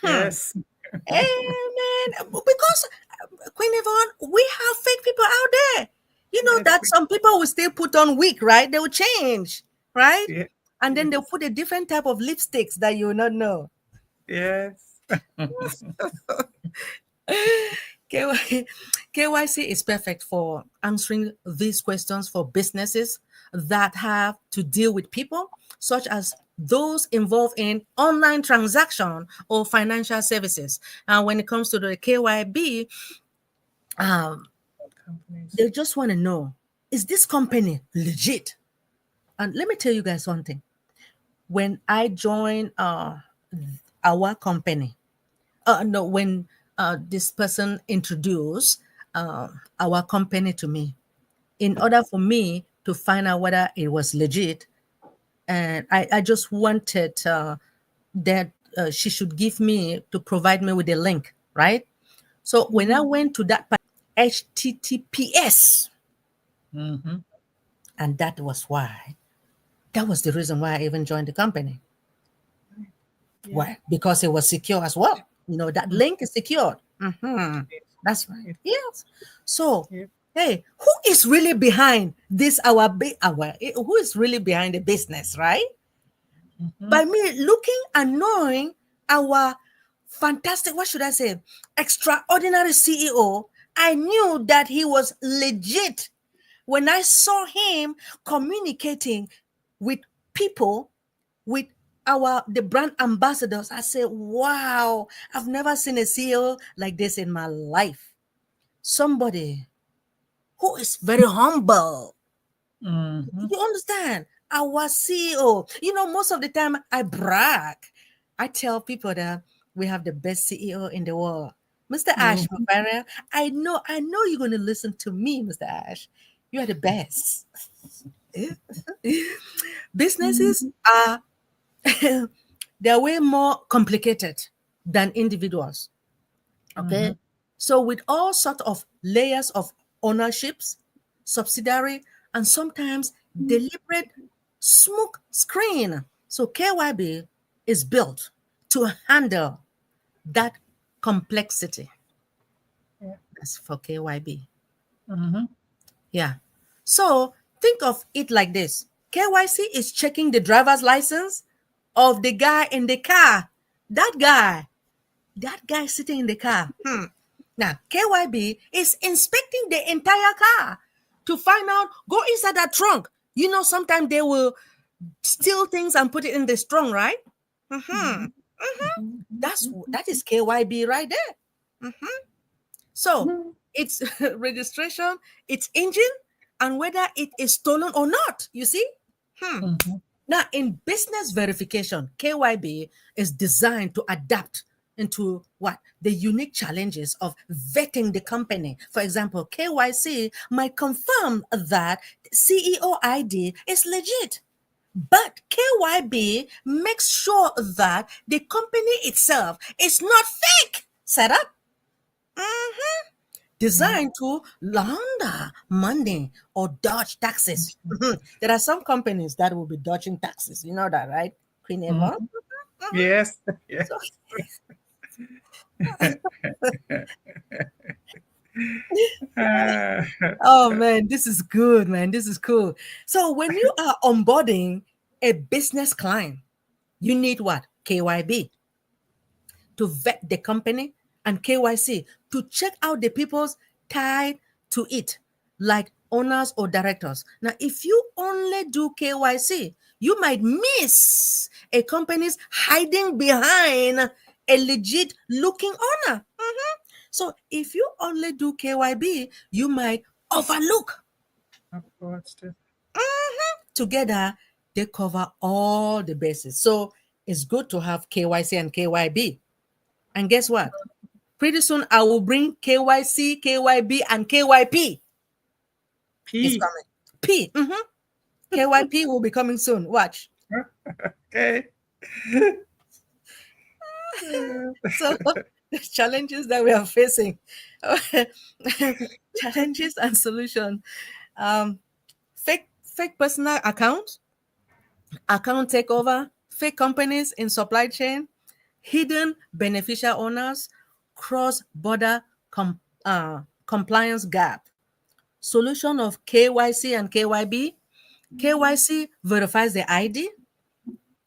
Yes. Amen. Because Queen Yvonne, we have fake people out there. You know that some people will still put on wig, right? They will change, right? Yeah. And then they'll put a different type of lipsticks that you will not know. Yes. KYC is perfect for answering these questions for businesses that have to deal with people, such as those involved in online transaction or financial services. And when it comes to the KYB, they just want to know, is this company legit? And let me tell you guys one thing. When I joined our company, when this person introduced our company to me, in order for me to find out whether it was legit, and I just wanted that she should give me to provide me with a link, right? So when I went to that HTTPS, and that was the reason why I even joined the company. Why? Because it was secure as well. You know, that link is secured. That's right. Yes. So, hey, who is really behind this? Who is really behind the business, right? By me looking and knowing our fantastic, what should I say, extraordinary CEO, I knew that he was legit. when I saw him communicating with people, with the brand ambassadors, I said, wow, I've never seen a CEO like this in my life. Somebody who is very humble. Mhm. You understand? Our CEO. You know, most of the time I brag. I tell people that we have the best CEO in the world. Mr. Ash Mhm. Mafara, I know you're going to listen to me, Mr. Ash. You are the best. Businesses are they're way more complicated than individuals. Okay. Mhm. So with all sort of layers of ownerships, subsidiary, and sometimes deliberate smoke screen. So KYB is built to handle that complexity. Yeah. That's for KYB. Mhm. Yeah. So think of it like this. KYC is checking the driver's license of the guy in the car. That guy sitting in the car. Now, KYB is inspecting the entire car to find out, go inside that trunk. You know, sometimes they will steal things and put it in the trunk, right? Mhm. That is KYB right there. So Mhm. it's registration, it's engine, and whether it is stolen or not. You see? Mhm. Now, in business verification, KYB is designed to adapt into what? The unique challenges of vetting the company. For example, KYC might confirm that CEO ID is legit, but KYB makes sure that the company itself is not fake. Set up? Yeah. Designed to launder money or dodge taxes. There are some companies that will be dodging taxes. You know that, right? Queen Yvonne? Mhm. Yes. Yes. So, Ah. oh man, this is good, man. This is cool. So when you are onboarding a business client, you need what? KYB to vet the company and KYC to check out the people's tied to it, like owners or directors. Now, if you only do KYC, you might miss a company's hiding behind a legit looking owner. So if you only do KYB, you might overlook. Of course. Together, they cover all the bases. So it's good to have KYC and KYB. And guess what? Pretty soon I will bring KYC, KYB, and KYP. It's P. coming. P. KYP will be coming soon. Watch. Okay. So the challenges that we are facing, challenges and solution. Um, fake personal accounts, account takeover, fake companies in supply chain, hidden beneficial owners, cross-border compliance gap. Solution of KYC and KYB. KYC verifies the ID,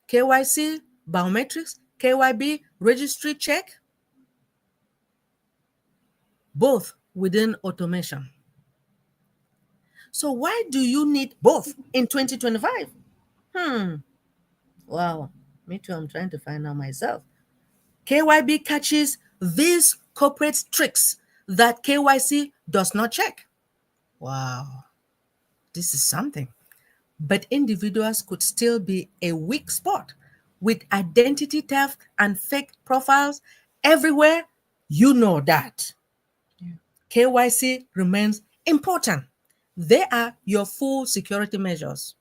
KYC biometrics, KYB registry check, both within automation. So why do you need both in 2025? Wow, me too. I'm trying to find out myself. KYB catches these corporate tricks that KYC does not check. Wow, this is something. But individuals could still be a weak spot with identity theft and fake profiles everywhere. You know that. KYC remains important. They are your full security measures.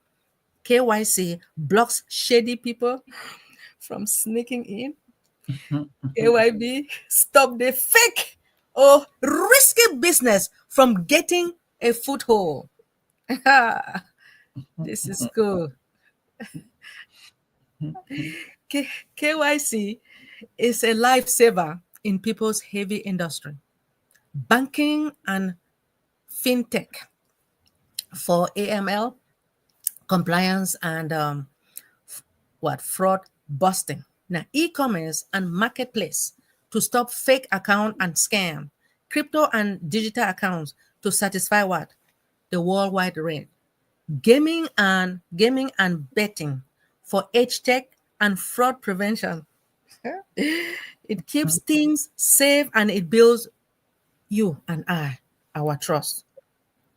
KYC blocks shady people from sneaking in. KYB stop the fake or risky business from getting a foothold. This is cool. KYC is a lifesaver in people's heavy industry, banking and fintech for AML compliance and fraud busting. Now, e-commerce and marketplace to stop fake account and scam, crypto and digital accounts to satisfy what? the worldwide rate. Gaming and betting for age tech and fraud prevention. It keeps things safe and it builds you and I, our trust.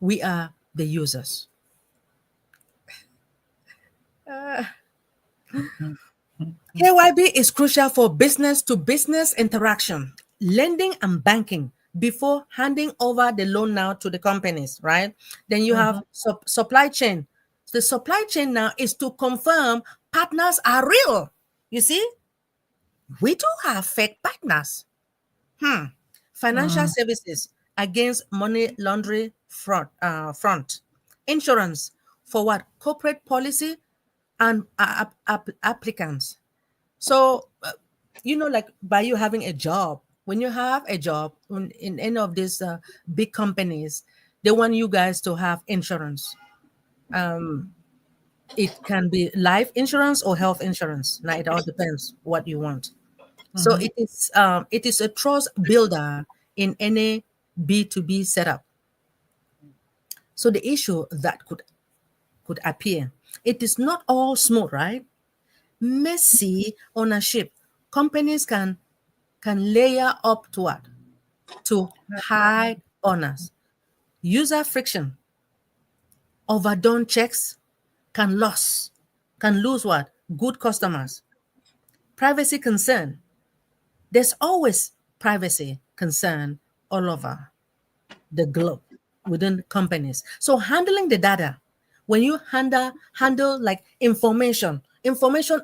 We are the users. KYB is crucial for business to business interaction, lending and banking before handing over the loan now to the companies, right? Then you have supply chain. The supply chain now is to confirm partners are real. You see, we do have fake partners. Financial services against money laundering fraud, front. Insurance for what? Corporate policy and applicants. So, like by you having a job, when you have a job in any of these big companies, they want you guys to have insurance. It can be life insurance or health insurance. Now it all depends what you want. So it is a trust builder in any B2B setup. So the issue that could appear, it is not all smooth, right? Messy ownership. Companies can layer up to what? To hide owners. User friction. Overdone checks can lose what? Good customers. Privacy concern. There's always privacy concern all over the globe within companies. So handling the data, when you handle like information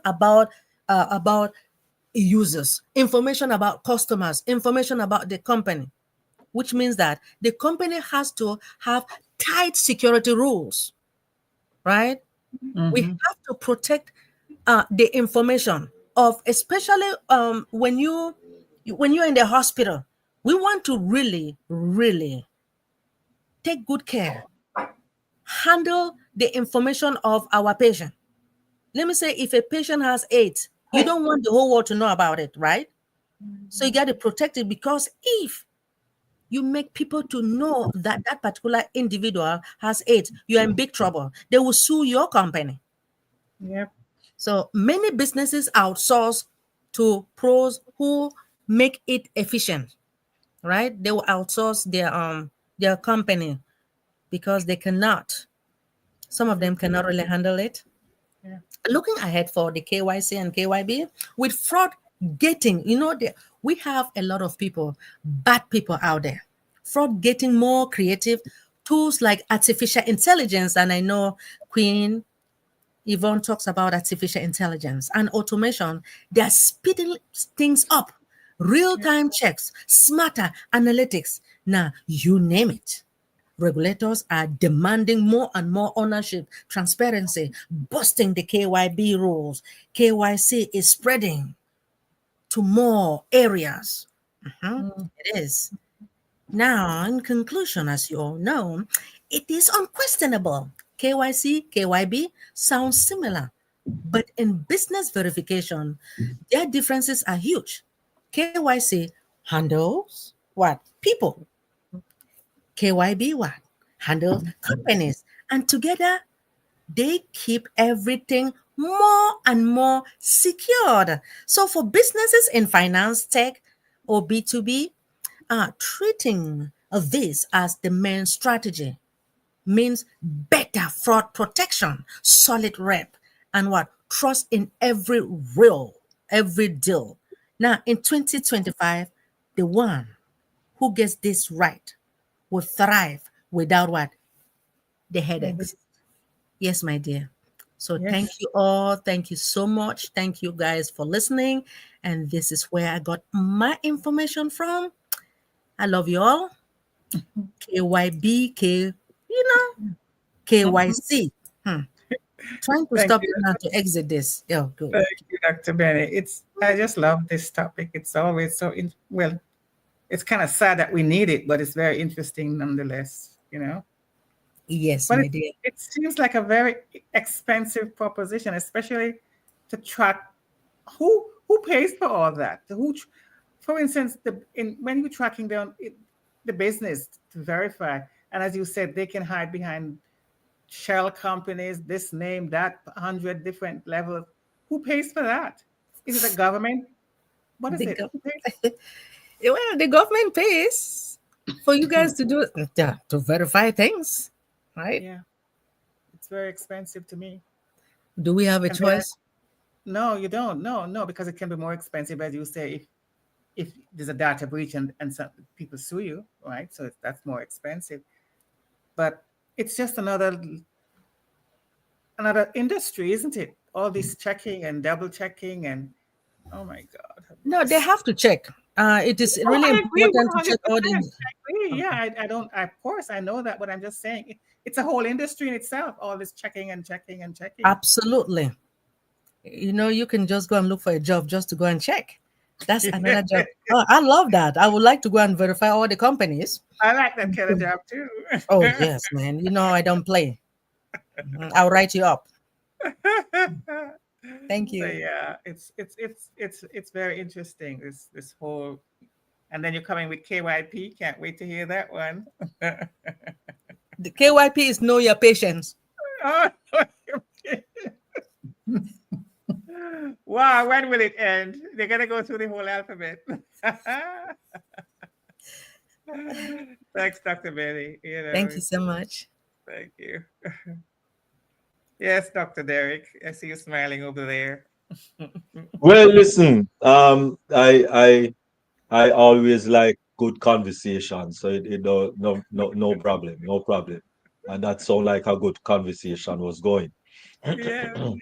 about users, information about customers, information about the company, which means that the company has to have tight security rules, right? We have to protect the information of, especially when you're in the hospital. We want to really take good care, handle the information of our patient. Let me say, if a patient has AIDS, you don't want the whole world to know about it, right? So you got to protect it, because if you make people to know that that particular individual has AIDS, you're in big trouble. They will sue your company. Yep. So many businesses outsource to pros who make it efficient, right? They will outsource their company because they cannot. Some of them cannot really handle it. Yeah. Looking ahead for the KYC and KYB, with fraud getting, we have a lot of bad people out there. Fraud getting more creative, tools like artificial intelligence, and I know Queen Yvonne talks about artificial intelligence and automation. They're speeding things up. Real-time checks, smarter analytics. Now, you name it. Regulators are demanding more and more ownership, transparency, busting the KYB rules. KYC is spreading to more areas. It is. Now, in conclusion, as you all know, it is unquestionable. KYC, KYB sound similar, but in business verification, their differences are huge. KYC handles what? People. KYB what? Handles companies. And together, they keep everything more and more secured. So for businesses in finance, tech, or B2B, treating this as the main strategy means better fraud protection, solid rep, and what? Trust in every deal. Now, in 2025, the one who gets this right will thrive without what? The headaches. Yes, my dear. So Yes. thank you all. Thank you so much. Thank you guys for listening. And this is where I got my information from. I love you all. KYB, KYC. Trying to Thank stop you. it now to exit this. Oh, good. Thank you, Dr. Benny. I just love this topic. It's always so it's kind of sad that we need it, but it's very interesting nonetheless. Yes, But my dear. it seems like a very expensive proposition, especially to track who pays for all that. For instance, when you're tracking down the business to verify, And as you said, they can hide behind shell companies, this name, that 100 different levels. Who pays for that? Is it the government? What is The it? gov- Who pays? well, the government pays for you guys to do yeah, to verify things, right? Yeah, it's very expensive to me. Do we have a And then, choice? no, you don't. No, no, because it can be more expensive, as you say, if there's a data breach and some people sue you, right? So that's more expensive. But it's just another industry, isn't it? All this checking and double checking and oh my God. have No, they mercy. have to check. It is Oh, really I agree important to check all 100%. the. I agree. Yeah, I don't, of course, I know that, but I'm just saying it's a whole industry in itself, all this checking and checking and checking. Absolutely. You know, you can just go and look for a job just to go and check. That's another job. Oh, I love that. I would like to go and verify all the companies. I like that kind of job too. Oh, yes, man. You know, I don't play. I'll write you up. Thank So you. yeah, it's very interesting, this whole, and then you're coming with KYP. Can't wait to hear that one. The KYP is know your patients. Oh, wow, when will it end? They're gonna go through the whole alphabet. Thanks, Dr. Benny. Thank you so much. Thank you. Yes, Dr. Derek. I see you smiling over there. Well, listen, I always like good conversation, so it no problem, no problem. And that sound like a good conversation was going. Yeah.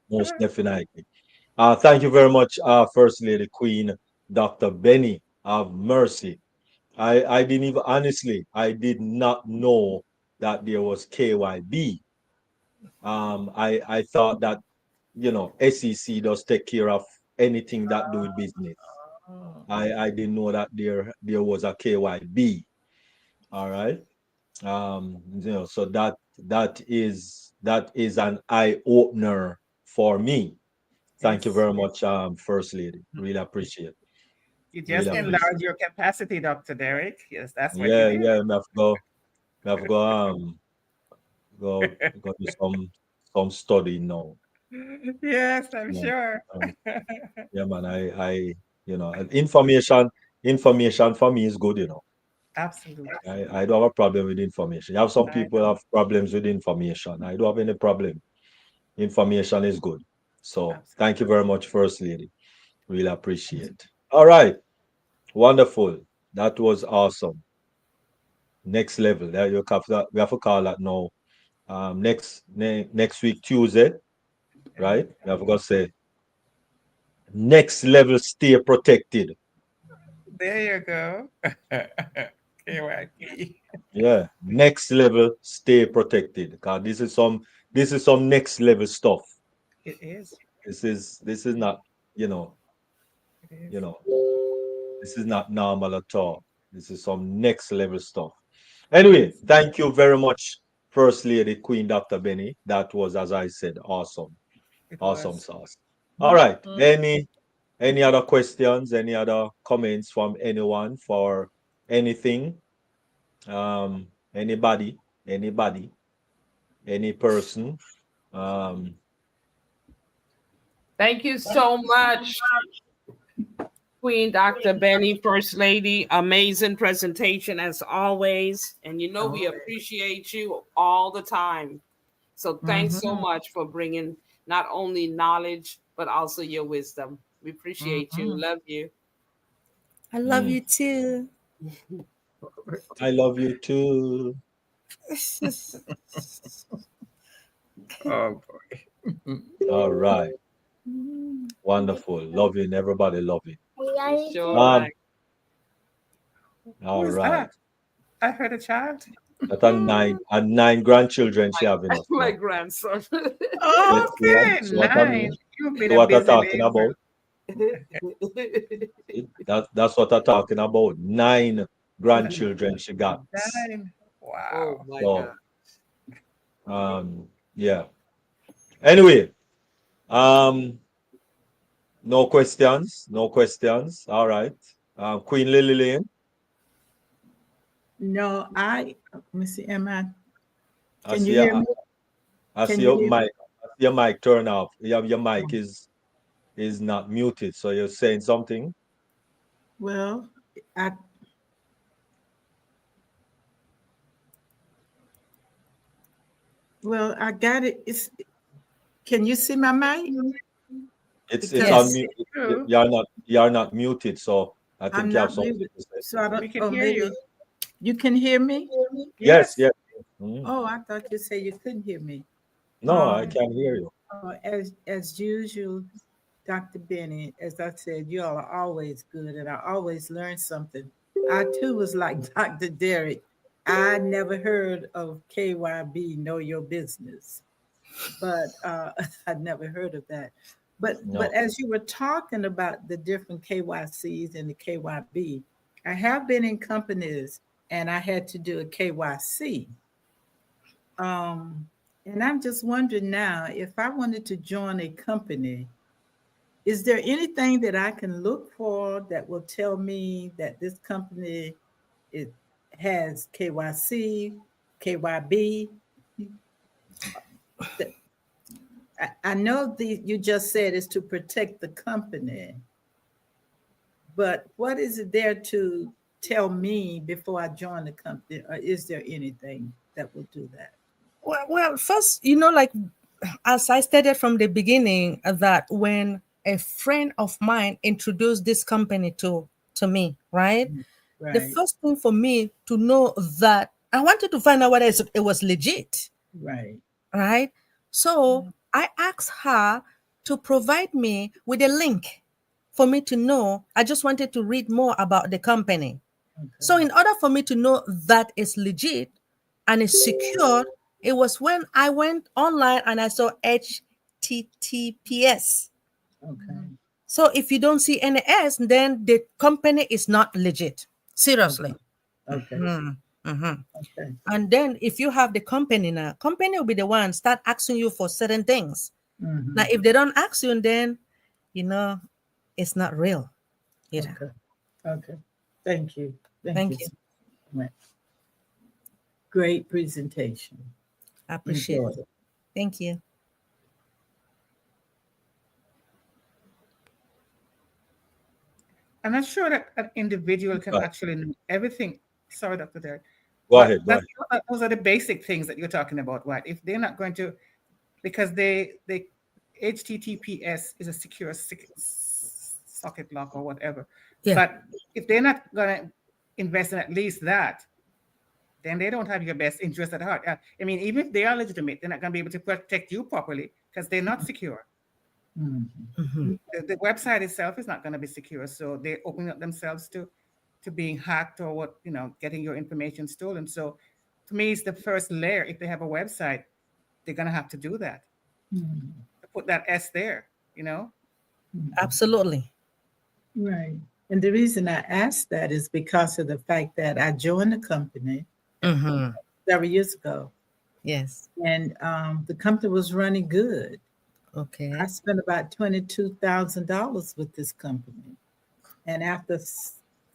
Most definitely. Thank you very much, First Lady Queen, Dr. Benny. Have mercy. I didn't even honestly, I did not know that there was KYB. I thought that SEC does take care of anything that do with business. Oh, I didn't know that there was a KYB. All right. So that is an eye opener for me. Thank you yes. very much, First Lady. Really appreciate. You Really just appreciate. enlarge your capacity, Dr. Derek. Yes, that's what you Yeah, did. yeah. We have to go do some study now. Yes, I'm Yeah. sure. Um, yeah, man. Information for me is good. Absolutely. I don't have a problem with information. You have some I people have problems with information. I don't have any problem. Information is good. So absolutely. thank you very much, First Lady. Really appreciate. All right. Wonderful. That was awesome. Next level. We have to call that now. Next week, Tuesday, right? We have to say next level, stay protected. There you go. KYP. Yeah. Next level, stay protected. Because this is some next level stuff. It is. This is not, you know, It is. you know, this is not normal at all. This is some next level stuff. Anyway, Yes, thank you very much, First Lady Queen Dr. Benny. That was, as I said, awesome. it Awesome was. sauce. All right. Mm. Any other questions? Any other comments from anyone for anything? Anybody? Any person? Um, Thank you so much, Queen Dr. Benny, First Lady. Amazing presentation as always. And you know we Always. appreciate you all the time. So thanks so Mm-hmm. much for bringing not only knowledge, but also your wisdom. We appreciate you. Mm-hmm. Love you. I love mm, you too. I love you too. Oh boy. All right. Wonderful. Loving everybody loving. Sure. Um, Like, Who all is right. that? I heard a child. That are nine grandchildren she having us my now. grandson. Okay, See what I 9. mean? You've See been a what I'm busy talking labor. about? That's what I'm talking about. 9 grandchildren she got. 9. Oh Wow. my So God. yeah. Anyway, um, no questions. No questions. All right. Queen Lily Lane. No, let me see, am I, I can you see hear your, me? I Can see you your hear me? mic. I see your mic turn off. Your mic is not muted. So you're saying something? Well, I, well, I got it. Can you see my mic? It's Because on Yes. mute. True. You're not muted. So I think I'm you have not something muted. to say. So I don't, We can oh, hear maybe you. you can hear me? Yes, Yes. yes. Mhm. Oh, I thought you said you couldn't hear me. No, I can hear you. As usual, Dr. Benny, as I said, you all are always good, and I always learn something. I too was like Dr. Derek. I never heard of KYB, Know Your Business, but I'd never heard of that. But No. as you were talking about the different KYCs and the KYB, I have been in companies and I had to do a KYC. Um, and I'm just wondering now, if I wanted to join a company, is there anything that I can look for that will tell me that this company it has KYC, KYB? That- I know you just said is to protect the company, but what is it there to tell me before I join the company, or is there anything that will do that? Well, first, like as I stated from the beginning, that when a friend of mine introduced this company to me, right? The Right, first thing for me to know that I wanted to find out whether it was legit, right. right? So I asked her to provide me with a link for me to know. I just wanted to read more about the company. Okay, So, in order for me to know that it's legit and it's secure, it was when I went online and I saw HTTPS. okay, So, if you don't see any S, then the company is not legit. Seriously. okay, okay, Mhm, mhm. okay. And then, if you have the company now, company will be the one start asking you for certain things. Now, Mm-hmm. if they don't ask you, then you know it's not real. Either. Okay. Okay. Thank you. Thank you Thank you. so much. Great presentation. I appreciate Enjoyed it. it. Thank you. I'm not sure that an individual can Right. actually know everything. Sorry, Dr. Derek. Go But ahead. Go ahead. those are the basic things that you're talking about, right? If they're not going to, because they HTTPS is a secure socket lock or whatever. Yeah. But if they're not going to invest in at least that, then they don't have your best interest at heart. I mean, even if they are legitimate, they're not going to be able to protect you properly because they're not secure. Mhm. Mhm. The website itself is not going to be secure, so they're opening up themselves to being hacked or getting your information stolen. So to me, it's the first layer. If they have a website, they're going to have to do that, Mhm. put that S there, you know. Absolutely. Right. And the reason I asked that is because of the fact that I joined the company Mm-hmm. several years ago, Yes. and the company was running good. I Okay. spent about $22,000 with this company, and after a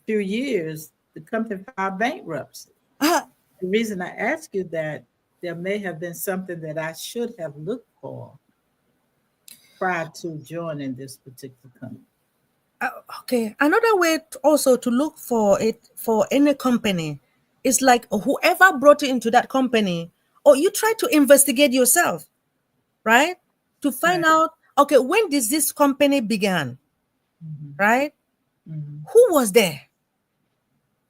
few years, the company filed bankruptcy. Ah, The reason I ask you that, there may have been something that I should have looked for prior to joining this particular company. okay. Another way also to look for it for any company is like whoever brought you into that company, or you try to investigate yourself, right? To find Right. out, okay, when did this company began, Mhm. right? Mhm. Who was there?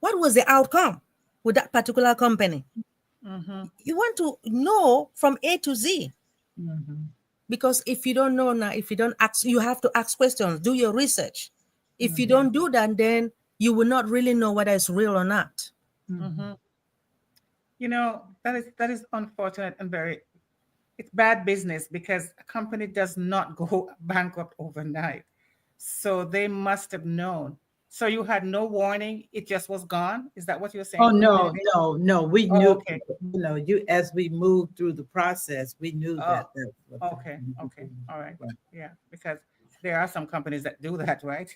What was the outcome with that particular company? Mm-hmm. You want to know from A to Z. Mhm. Because if you don't know now, if you don't ask, you have to ask questions, do your research. If you Mhm. don't do that, then you will not really know whether it's real or not. Mm-hmm. Mhm. That is unfortunate and it's bad business because a company does not go bankrupt overnight. So they must have known. So you had no warning, it just was gone. Is that what you're Oh, saying? no, no, no. We Oh, knew, okay. you as we moved through the process, we knew Oh, that that's what okay. happened. Okay. All right. Right. Yeah. Because there are some companies that do that, right?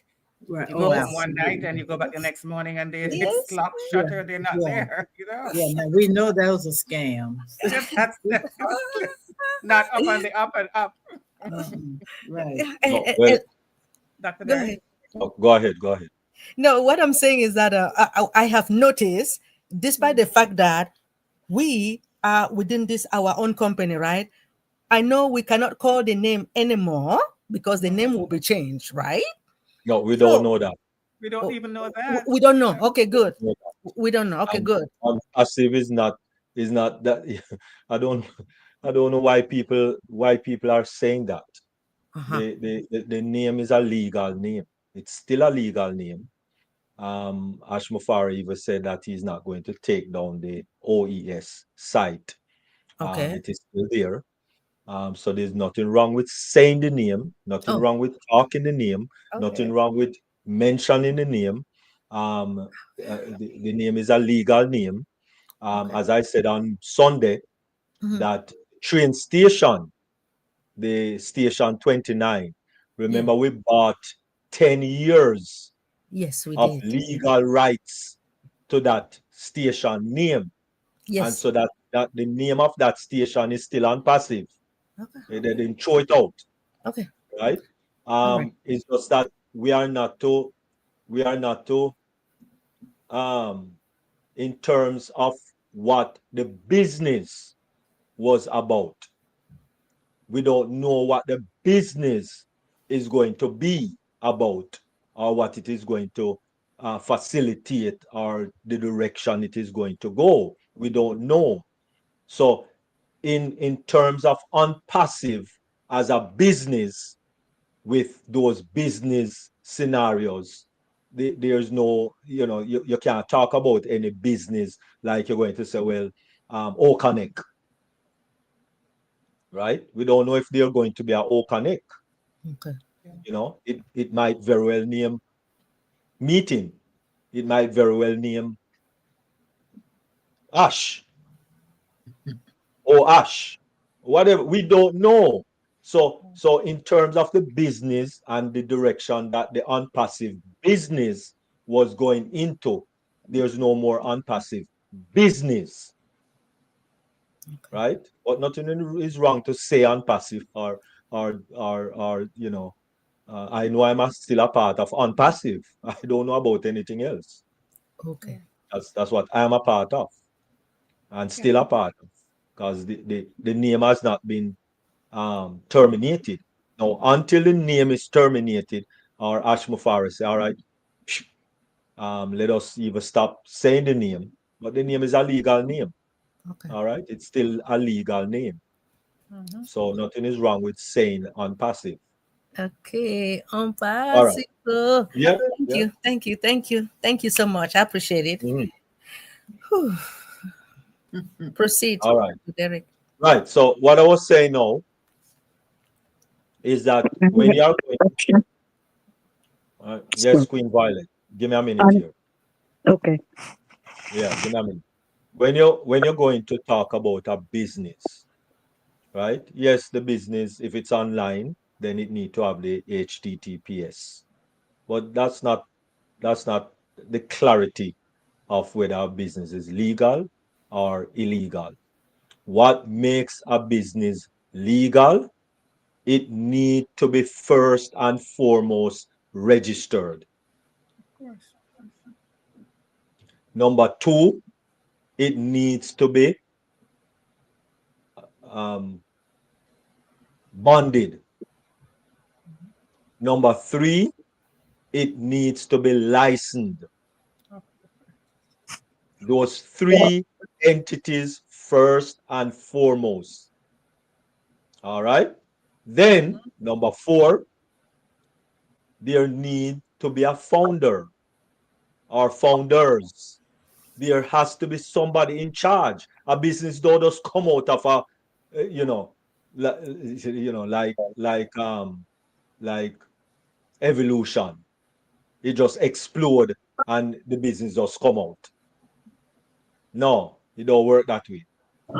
Right. You Oh, go I home one night see. and you go back the next morning and it's Yes. locked, Yeah, shutter, they're not yeah, there, you know. yeah. Now we know those are scams. That's not up on the up and up. Right. No, well, Dr. Go Derek? ahead. no, go ahead, go ahead. No, what I'm saying is that I have noticed, despite the fact that we are within this our own company, right? I know we cannot call the name anymore because the name will be changed, right? No, we don't So know that. We don't oh, even know that. we don't know. Okay, good. No, We don't know. Okay, and good. passive is not that. I don't I don't know why people are saying that. Uh-huh. The name is a legal name. It's still a legal name. Ash Mufari even said that he's not going to take down the OES site. Okay. It is still there. So there's nothing wrong with saying the name, nothing Oh, wrong with talking the name, nothing okay. wrong with mentioning the name. The name is a legal name. Okay. As I said on Sunday, Mhm. that train station, the station 29, Yeah. remember we bought 10 years Yes, we of did. legal rights to that station name. And Yes. so that the name of that station is still on passive. Okay. They didn't throw it out, Okay. right? All right. It's just that we are not to um in terms of what the business was about. We don't know what the business is going to be about or what it is going to facilitate or the direction it is going to go. We don't know. So in terms of unpassive as a business with those business scenarios, there's no, you can't talk about any business like you're going to say, well, Ocanek, right? We don't know if they're going to be a Ocanek. Okay. It might very well name MEETN. It might very well name Ash or Ash, whatever. We don't know. So in terms of the business and the direction that the unpassive business was going into, there's no more unpassive business, right? But nothing is wrong to say unpassive or I know I'm still a part of unpassive. I don't know about anything else. Okay. That's what I am a part of and still a part of because the name has not been terminated. Now, until the name is terminated, or Ash Mufari say, all right, let us even stop saying the name. But the name is a legal name. Okay. All right, it's still a legal name. Mhm. So nothing is wrong with saying unpassive. Okay. All right. Impossible. Yeah. Thank Yeah. you. Thank you. Thank you. Thank you so much. I appreciate it. Mhm. Whew. Proceed, All right. Derek. Right. So what I was saying now is that when you are going, yes, Queen Violet, give me a minute Um, here. okay. Yeah, give me a minute. When you're going to talk about a business, right? Yes, the business, if it's online, then it need to have the HTTPS. But that's not the clarity of whether a business is legal or illegal. What makes a business legal? It need to be first and foremost registered. Of course. Number two, it needs to be um, bonded. Number three, it needs to be licensed. Oh, Those three entities first and foremost. All right. Then, number four, there need to be a founder or founders. There has to be somebody in charge. A business don't just come out of a, you know, like evolution. It just explode and the business just come out. No, it don't work that way.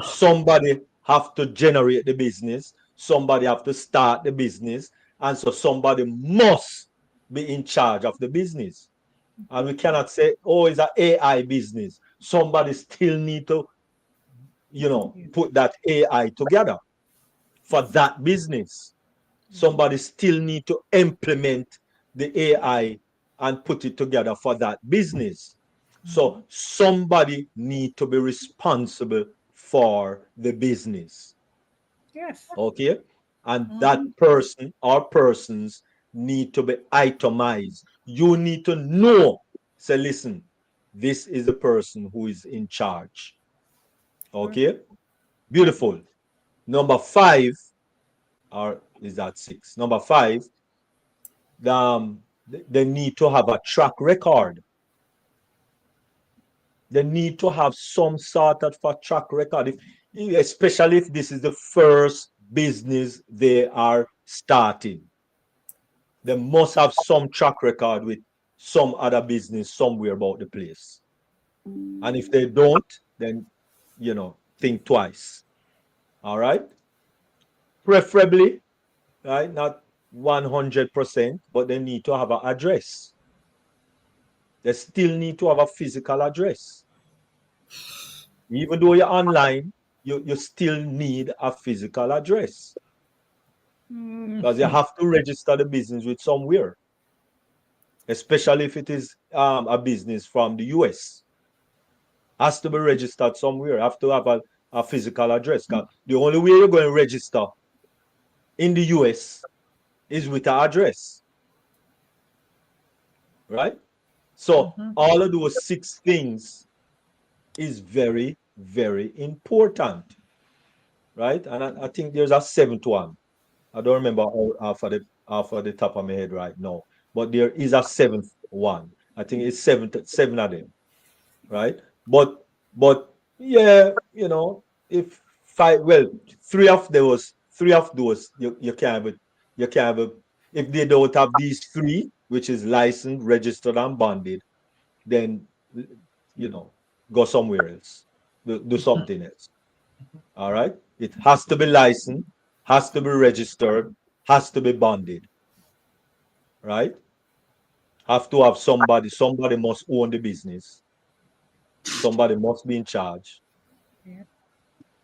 Somebody have to generate the business. Somebody have to start the business, and so somebody must be in charge of the business. And we cannot say, oh, it's an AI business. Somebody still need to, put that AI together for that business. Somebody still need to implement the AI and put it together for that business. So somebody need to be responsible for the business. Yes. Okay? And that person or persons need to be itemized. You need to know. Say, listen, this is the person who is in charge. Okay? Beautiful. Number 5, or is that 6? Number 5, they need to have a track record. They need to have some sort of a track record, especially if this is the first business they are starting. They must have some track record with some other business somewhere about the place. And if they don't, then, think twice. All right? Preferably, right, not 100%, but they need to have an address. They still need to have a physical address. Even though you're online, you still need a physical address. Because you have to register the business with somewhere, especially if it is a business from the US. Has to be registered somewhere. Have to have a physical address. Because the only way you're going to register in the US is with an address. Right? So all of those 6 things is very, very important. Right? And I think there's a 7th one. I don't remember off of the top of my head right now. But there is a 7th one. I think it's 7 of them. Right? But yeah, if 5, well, 3 of those you can't have if they don't have these 3, which is licensed, registered, and bonded, then go somewhere else. Do something else. All right? It has to be licensed, has to be registered, has to be bonded. Right? Have to have somebody must own the business. Somebody must be in charge.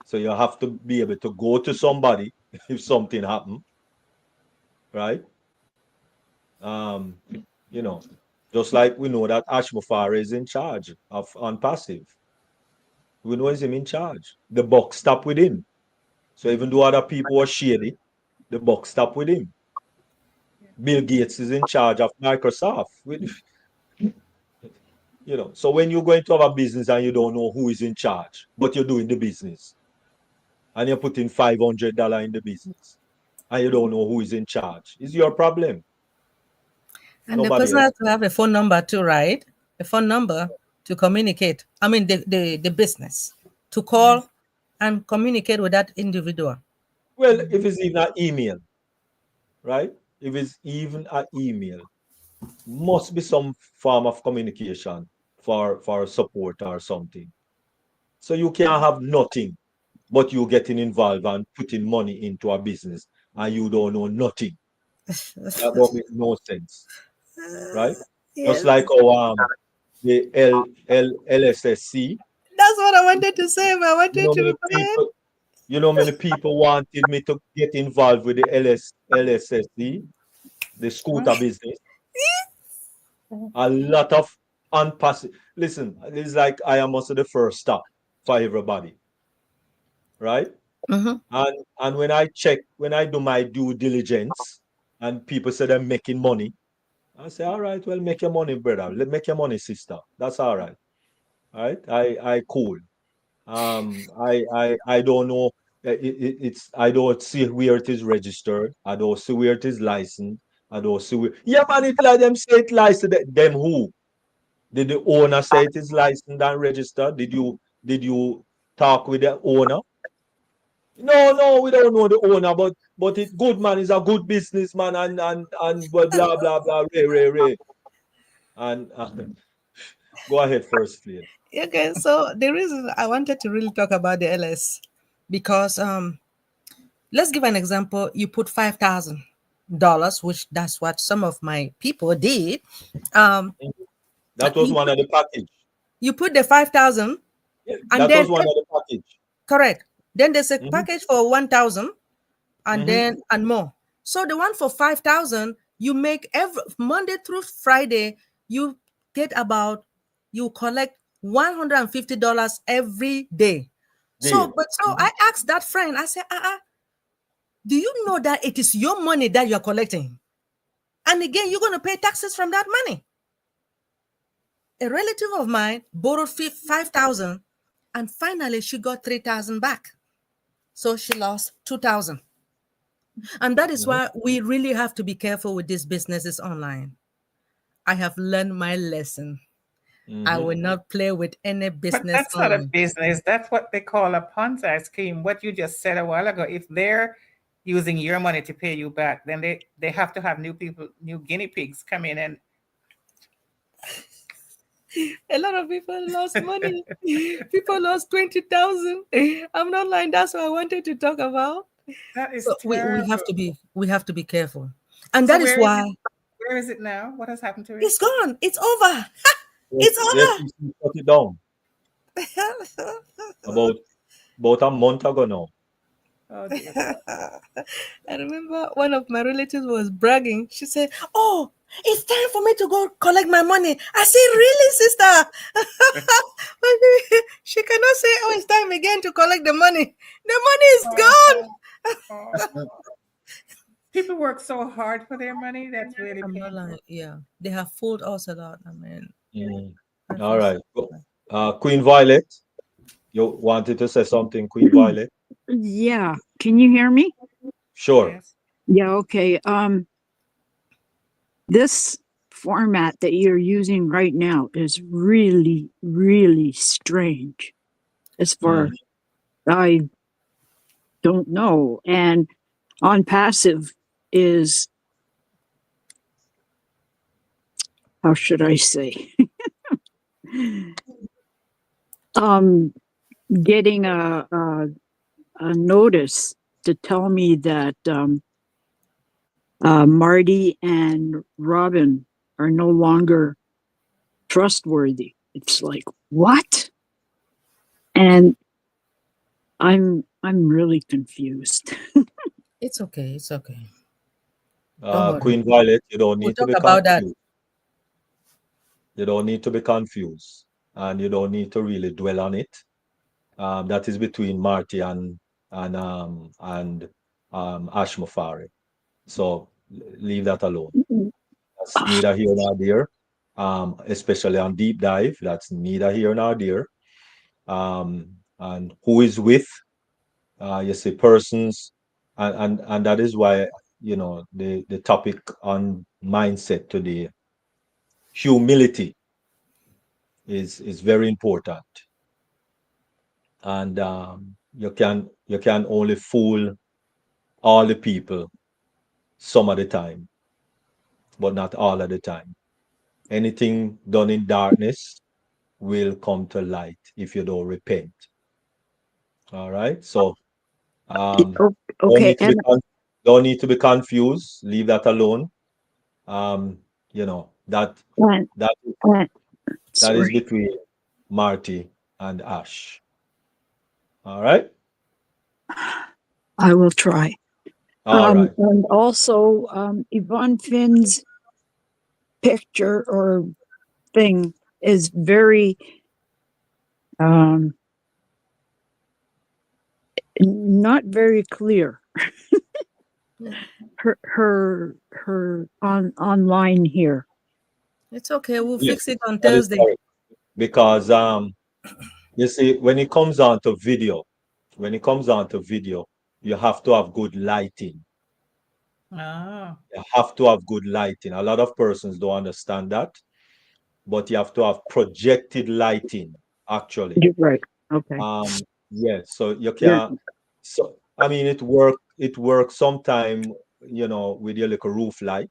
So you have to be able to go to somebody if something happens. Right? Just like we know that Ashmafara is in charge of on passive. We know he's him in charge. The buck stop with him. So even though other people are shady, the buck stop with him. Bill Gates is in charge of Microsoft. So when you're going to have a business and you don't know who is in charge, but you're doing the business, and you're putting $500 in the business, and you don't know who is in charge, it's your problem. And the person has to have a phone number too, right? A phone number to communicate. I mean, the business to call and communicate with that individual. Well, if it's even an email, right? If it's even an email, must be some form of communication for support or something. So you can't have nothing, but you getting involved and putting money into a business and you don't know nothing. That don't make no sense, right? Yes. Just like our the LSSC. That's what I wanted to say, but I wanted Many people wanted me to get involved with the LSSC, the scooter business. A lot of unpassive. Listen, it's like I am also the first stop for everybody, right? And when I do my due diligence, and people say they're making money, I say, all right, well, make your money, brother. Make your money, sister. That's all right. All right, I cool. I don't know. I don't see where it is registered. I don't see where it is licensed. I don't see where. Yeah, man, it like them say it licensed. Them who? Did the owner say it is licensed and registered? Did you talk with the owner? No, we don't know the owner, but it good man is a good businessman and blah blah blah ray. And go ahead first, please. Okay, so the reason I wanted to really talk about the LS because let's give an example. You put 5,000 which that's what some of my people did. Um, That was one of the package. you put the 5,000, and That then was one of the package. correct. Then there's a Mhm. package for 1,000, and Mhm. then and more. So the one for 5,000, you make every Monday through Friday, you get about you collect $150 every day. So, Deal. but so I asked that friend, I said, do you know that it is your money that you're collecting? And again, you're going to pay taxes from that money. A relative of mine borrowed 5,000, and finally she got 3,000 back. So she lost 2,000. And that is why we really have to be careful with these businesses online. I have learned my lesson. I will not play with any But business that's not a online. business. That's what they call a Ponzi scheme. What you just said a while ago. If they're using your money to pay you back, then they have to have new people, new guinea pigs come in and A lot of people lost money. People lost 20,000. I'm not lying. That's what I wanted to talk about. that is So we have terrible. to be careful. And So that is why where is it now? What has happened to it? it's gone. It's over. Yes, It's yes, over. you shut it down about a month ago now. Oh dear God. I remember one of my relatives was bragging. She said, "Oh, it's time for me to go collect my money." I said, "Really, sister?" She cannot say, "Oh, it's time again to collect the money." The money is gone. Oh. People work so hard for their money. That's really I'm not painful. lying. Yeah, they have fooled us a lot. I mean, Mm. I All feel so right. bad. Queen Violet, you wanted to say something, Queen Violet? Yeah. Can you hear me? Sure. Yes. Yeah, okay. This format that you're using right now is really, really strange. As far I don't know. And on passive is, how should I say? um Getting a notice to tell me that Marty and Robin are no longer trustworthy. It's like, what? And I'm really confused. It's okay. It's okay. Don't worry. Queen Violet, you don't We'll need to talk be about that. confused. You don't need to be confused, and you don't need to really dwell on it. That is between Marty and Ash Mufari. So leave that alone. That's neither here nor there. Especially on deep dive, that's neither here nor there. And who is with? You see persons, and that is why the topic on mindset today, humility, is very important. And you can only fool all the people some of the time, but not all of the time. Anything done in darkness will come to light if you don't repent. All right. So don't Okay, need to be don't need to be confused. Leave that alone. Um, that and, that and that is sorry, between Marty and Ash. All right. I will try. All right. And also, Yvonne Finn's picture or thing is very um, not very clear. Her online here. It's okay. We'll Yes, fix it on that is Thursday. correct. Because you see, when it comes down to video, you have to have good lighting. Oh. You have to have good lighting. A lot of persons don't understand that, but you have to have projected lighting, actually. You're right. Okay. Yeah, so you You're can so I mean it works sometime, with your little roof light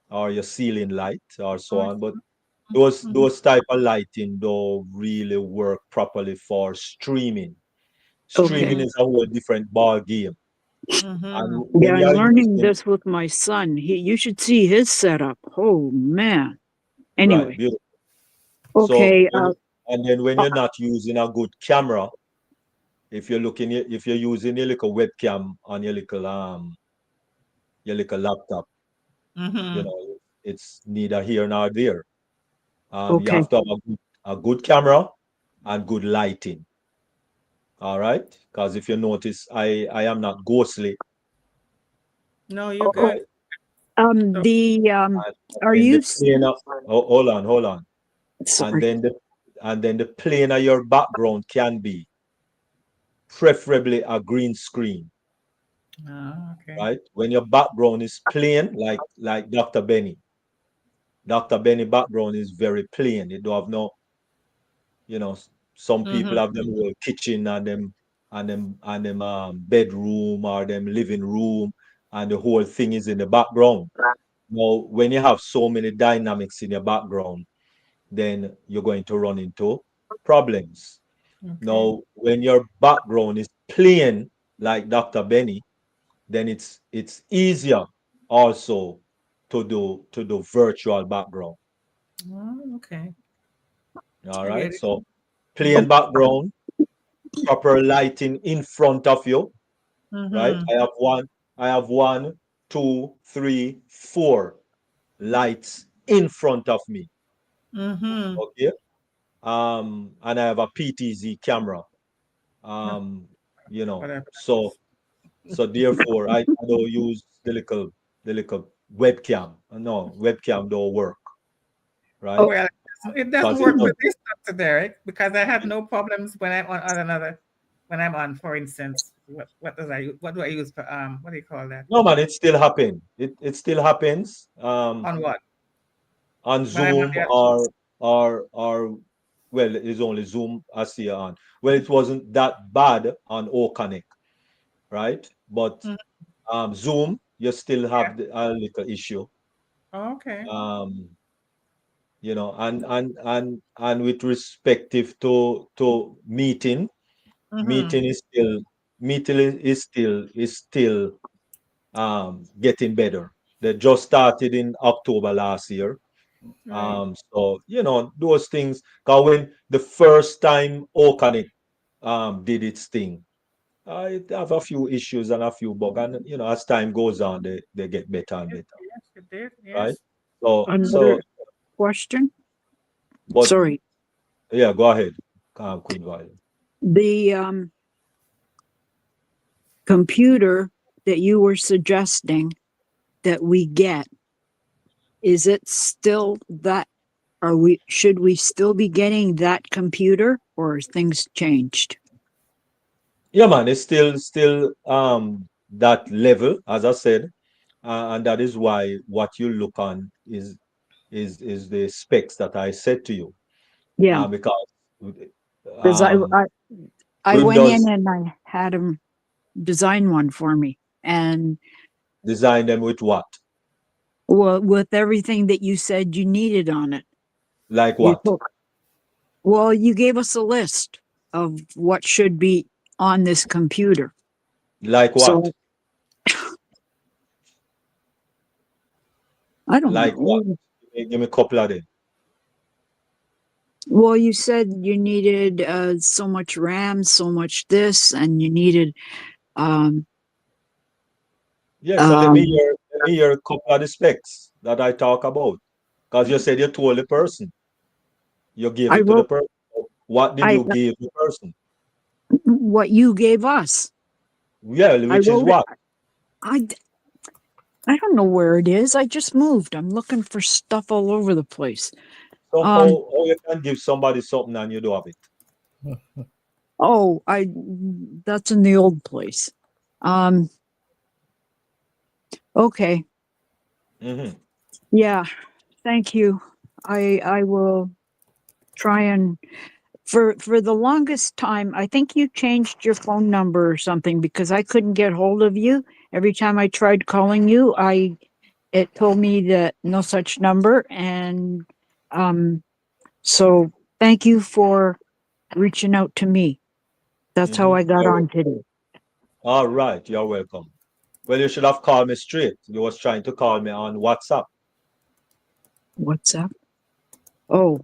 or your ceiling light or so on, but those type of lighting don't really work properly for streaming. okay. Streaming is a whole different ball game. And Yeah, when I'm you're learning using, this with my son. You should see his setup. Oh man. right, Anyway, beautiful. So, okay. and then when Uh, you're not using a good camera, if you're using your little webcam on your little laptop, you Mm-hmm. know, it's neither here nor there. You okay. have to have a good camera and good lighting. All right, because if you notice, I am not ghostly. No, you're Oh, good. So, the And are then you the plane of, hold on, and sorry? then the plane of your background can be preferably a green screen, okay. right? When your background is plain, like Dr. Benny background is very plain. It don't have no, you know, some Mm-hmm. people have them whole kitchen and them bedroom or them living room, and the whole thing is in the background. Now, when you have so many dynamics in your background, then you're going to run into problems. Okay. Now, when your background is plain, like Dr. Benny, then it's easier also to do virtual background. Oh, okay. All I right. get it. So Mm-hmm. plain background, proper lighting in front of you, right? Mm-hmm. I have one, two, three, four lights in front of me. Mm-hmm. Okay. And I have a PTZ camera. Um, Whatever. so therefore I don't use the little webcam. No, webcam don't work, right? Oh, Well, it doesn't Because it work does with this Dr. Derek because I have no problems when I'm on another when I'm on, for instance, what do I use for what do you call that? no man, it still happen. It still happens. On what? On When I'm on Zoom the or well, it's only Zoom I see on. Well, it wasn't that bad on O Connect, right? But Mhm. Zoom, you still Yeah. have a little issue. Okay. Um, and with respective to Mm-hmm. meeting is still getting better. They just started in October last year. Right. So those things. Cause when the first time Okanik did its thing, it have a few issues and a few bugs, and as time goes on, they get better and Yes, better, yes, it did. right? Yes. So another question. but Sorry. yeah, go ahead, Queen Violet. The computer that you were suggesting that we get, is it still that? Should we still be getting that computer, or has things changed? Yeah, man, it's still that level, as I said, and that is why what you look on is the specs that I said to you, Yeah, because because um, I went in Windows and I had him design one for me, and design them with what, well, with everything that you said you needed on it, like you what, took. Well, you gave us a list of what should be on this computer. like what, So I don't like what? know. Give me a couple of them. Well, you said you needed so much RAM, so much this, and you needed um, Yeah, so um, let me hear a couple of the specs that I talk about. Because you said you told the person, you gave I it to the wrote person. What did I you give the person? what you gave us. Yeah, I which is wrote it. what? I I don't know where it is. I just moved. I'm looking for stuff all over the place. So Um. how you can give somebody something and you don't have it? Oh, that's in the old place. Um. Okay. Hmm. Yeah. Thank you. I will try and for the longest time, I think you changed your phone number or something because I couldn't get hold of you. Every time I tried calling you, it told me that no such number. And so thank you for reaching out to me. That's how Hmm. I got on today. All right, you're welcome. Well, you should have called me straight. You was trying to call me on WhatsApp. What's up? Oh,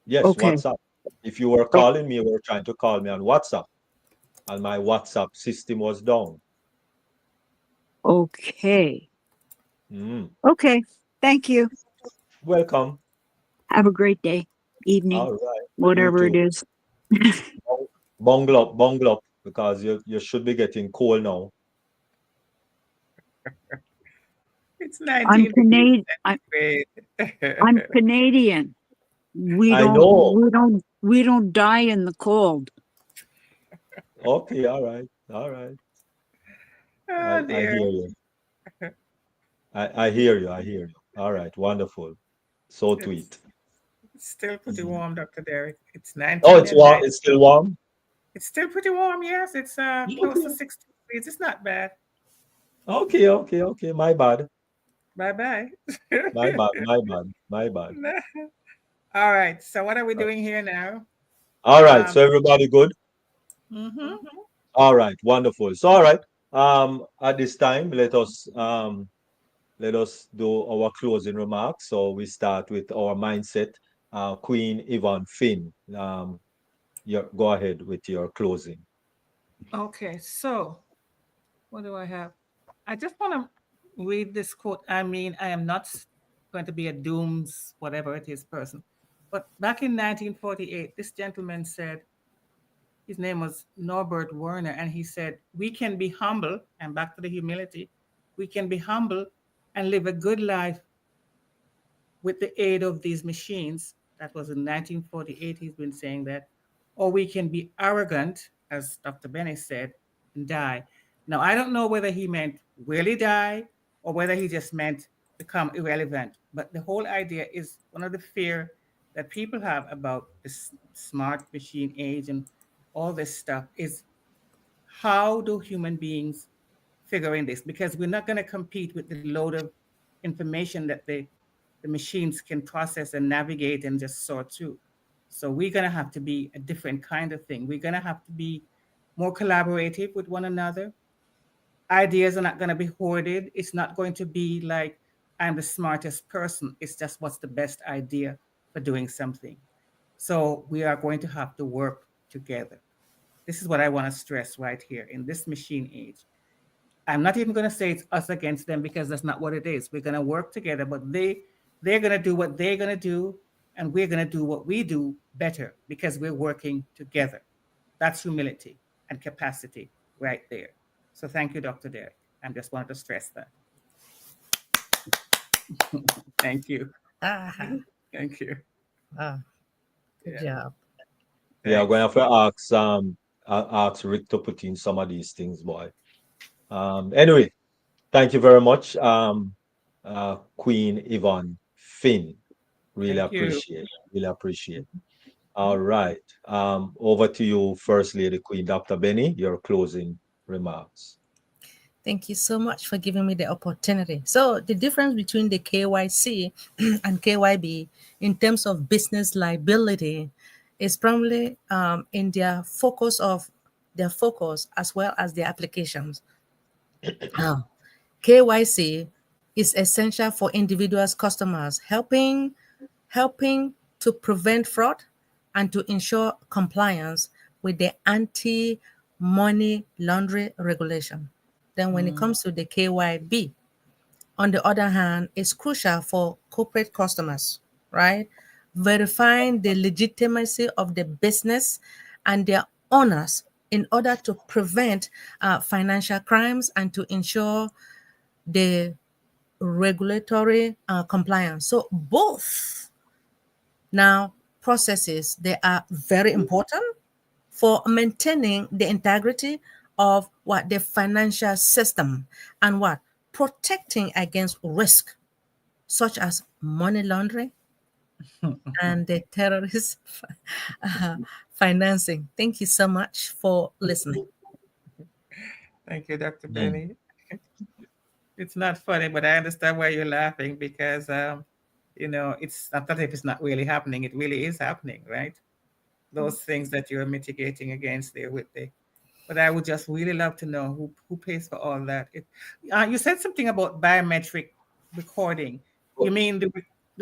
Yes, okay. WhatsApp. If you were Oh, calling me, you were trying to call me on WhatsApp, and my WhatsApp system was down. okay. Mm. Okay. Thank you. Welcome. Have a great day, evening, All right. You whatever it too. is. Bungle up, because you should be getting cold now. It's I'm 19 degrees Canadian. I'm centigrade. Canadian. We I don't know. we don't we don't die in the cold. Okay, all right. All right. Oh I dear. hear you. I hear you. I hear you. All right. Wonderful. So It's tweet. still pretty Mhm. warm, Dr. Derek. It's Oh, 19 it's and warm. 9. It's still warm. It's still pretty warm, yes. It's close to Okay. 60 degrees. It's not bad. Okay. Okay. Okay. My bad. Bye bye. My bad. My bad. My bad. All right. So what are we doing here now? All right. Um, So everybody good? mhm. All right. Wonderful. So all right. At this time, let us do our closing remarks. So we start with our mindset. Queen Yvonne Finn. Go ahead with your closing. Okay. So what do I have? I just want to read this quote. I mean, I am not going to be a dooms, whatever it is, person. But back in 1948, this gentleman said, his name was Norbert Werner, and he said, we can be humble, and back to the humility, we can be humble and live a good life with the aid of these machines. That was in 1948, he's been saying that. Or we can be arrogant, as Dr. Benny said, and die. Now, I don't know whether he meant really die or whether he just meant become irrelevant. But the whole idea is one of the fear that people have about this smart machine age and all this stuff is how do human beings figure in this? Because we're not going to compete with the load of information that the machines can process and navigate and just sort through. So we're going to have to be a different kind of thing. We're going to have to be more collaborative with one another. Ideas are not going to be hoarded. It's not going to be like I'm the smartest person. It's just what's the best idea for doing something. So we are going to have to work together. This is what I want to stress right here in this machine age. I'm not even going to say it's us against them because that's not what it is. We're going to work together, but they're going to do what they're going to do, and we're going to do what we do better because we're working together. That's humility and capacity right there. So thank you, Dr. Derek. I just wanted to stress that. Thank you. Ah, Thank you. ah, good Yeah. job. Yeah, I'm Thanks. gonna have to ask Rick to put in some of these things, boy. Anyway, thank you very much, Queen Yvonne Finn. Really Thank you. appreciate. Really appreciate. All right. Over to you, First Lady Queen Dr. Benny, your closing remarks. Thank you so much for giving me the opportunity. So, the difference between the KYC and KYB in terms of business liability is probably in their focus as well as their applications. Uh, KYC is essential for individuals, customers, helping to prevent fraud and to ensure compliance with the anti-money laundering regulation. Then when it Mm, comes to the KYB, on the other hand, is crucial for corporate customers, right? Verifying the legitimacy of the business and their owners in order to prevent financial crimes and to ensure the regulatory compliance. So both now processes, they are very important for maintaining the integrity of what the financial system and what protecting against risk such as money laundering and the terrorist uh, financing. Thank you so much for listening. Thank you, Dr. Mm. Benny. It's not funny, but I understand why you're laughing because, it's not that if it's not really happening, it really is happening, right? Those things that you're mitigating against there with the but I would just really love to know who pays for all that. You said something about biometric recording. You mean the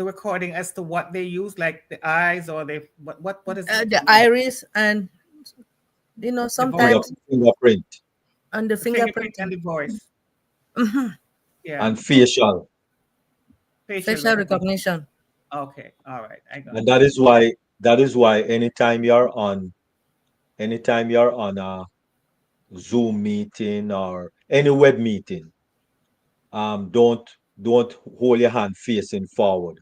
recording as to what they use, like the eyes or the what is it? The iris and The voice, sometimes Fingerprint on the the fingerprint fingerprint, and the voice. Yeah, and facial. facial facial recognition. recognition. Okay, all right, I got And it. that is why anytime you're on a Zoom meeting or any web meeting, don't hold your hand facing forward.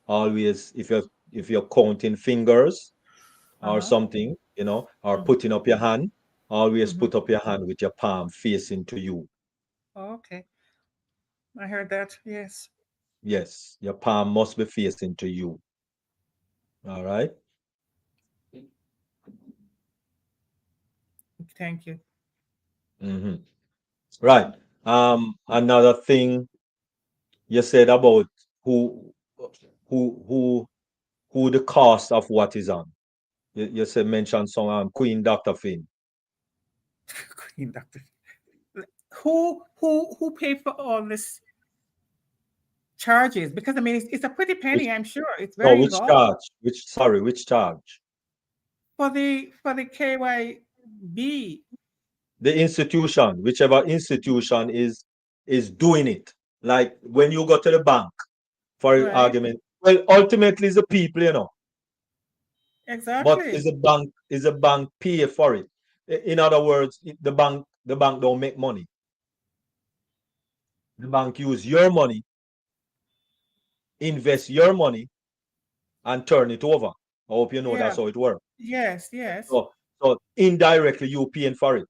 Always, if you're counting fingers or Uh-huh. something, or putting up your hand, always Mm-hmm. put up your hand with your palm facing to you. Okay, I heard that. Yes, Yes, your palm must be facing to you. All right. thank you. Mm-hmm. Right. Another thing you said about who who who the cost of what is on. You said mention some Queen Dr. Finn. Queen Doctor. Who paid for all this charges? Because I mean, it's a pretty Which penny. I'm sure it's no, very which involved charge? Which charge? for the KYB. The institution, whichever institution is doing it. Like when you go to the bank, for Right. argument, well, ultimately it's the people. But Exactly. is a bank pay for it? In other words, the bank don't make money. The bank use your money, invest your money, and turn it over. I hope you know Yeah. that's how it works. Yes. Yes. So indirectly you paying for it,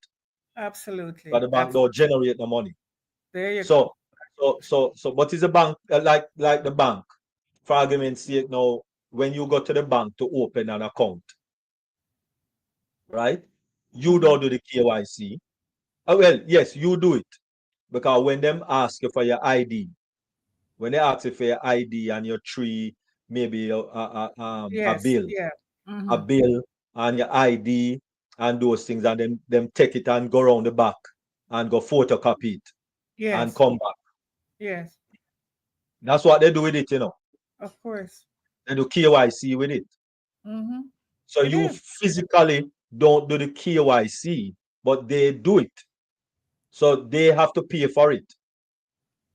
but Absolutely. the bank don't generate the money. There you go. So but is a bank like the bank? For argument's sake, now when you go to the bank to open an account, right? You Mm-hmm. don't do the KYC. Well, yes, you do it because when them ask you for your ID, when they ask you for your ID and your three, maybe a Yes. bill, Yeah. a Mm-hmm. bill and your ID and those things, and then them take it and go around the back and go photocopy it and Yes. come back. Yes. That's what they do with it. Of course. They do KYC with it. Mm-hmm. So It you is. physically don't do the KYC, but they do it. So they have to pay for it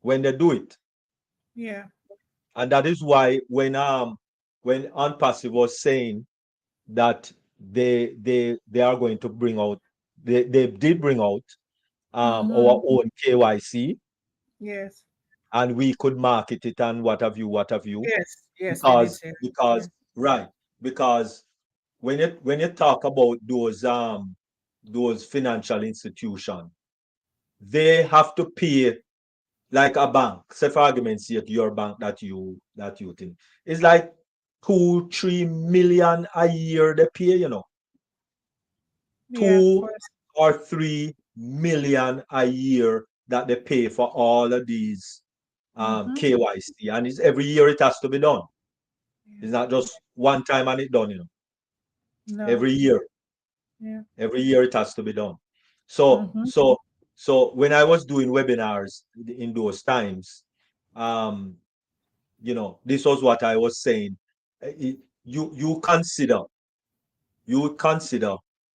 when they do it. Yeah. And that is why when Unpassive was saying that they are going to bring out, they did bring out Mm-hmm. our own KYC, Yes. and we could market it and what have you, Yes. Yes. They did because say that. because Yes. right, because when you talk about those financial institutions, they have to pay like a bank. Say for argument's sake, your bank that you think it's like 2-3 million a year they pay. Yeah. Of Two course. or 3 million a year that they pay for all of these Mm-hmm. KYC, and it's every year it has to be done. Yeah. It's not just one time and it done. No. Every year, Yeah. every year it has to be done. So Mm-hmm. so so when I was doing webinars in those times, um, this was what I was saying. You consider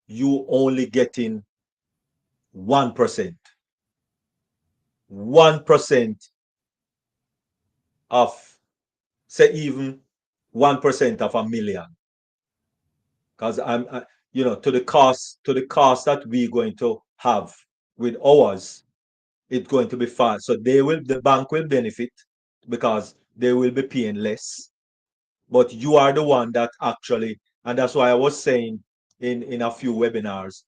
you only getting 1%, 1% of, say, even 1% of a million, because to the cost that we're going to have with ours, it's going to be far. So the bank will benefit because they will be paying less, but you are the one that actually, and that's why I was saying in a few webinars,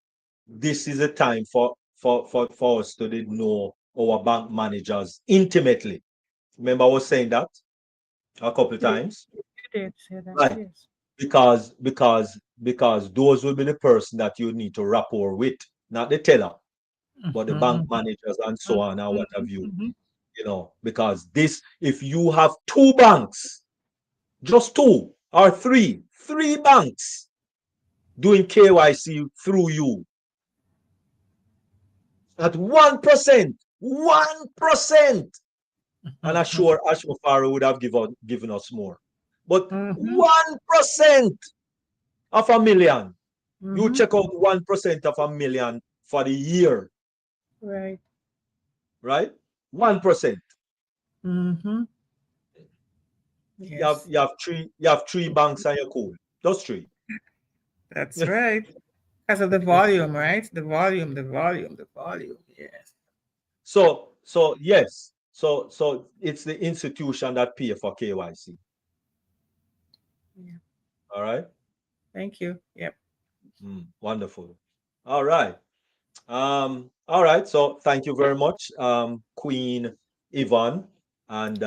this is a time for us to know our bank managers intimately. Remember I was saying that a couple of You times, did say that. right? Yes. Because those will be the person that you need to rapport with, not the teller, but the bank Mm-hmm. managers and so on and what have you. Mm-hmm. Because if you have two banks, just two or three banks doing KYC through you, at 1%. 1%. And I'm sure Ashmafari would have given us more. But 1% of a million. You check out 1% of a million for the year. Right. Right? 1%. Yes. You have three banks and you're cool. Those three. That's right. Because of the volume, right? The volume. Yes. So yes. So it's the institution that pay for KYC. Yeah. All right. Thank you. Yep. Wonderful. All right. All right. So thank you very much, Queen Yvonne. And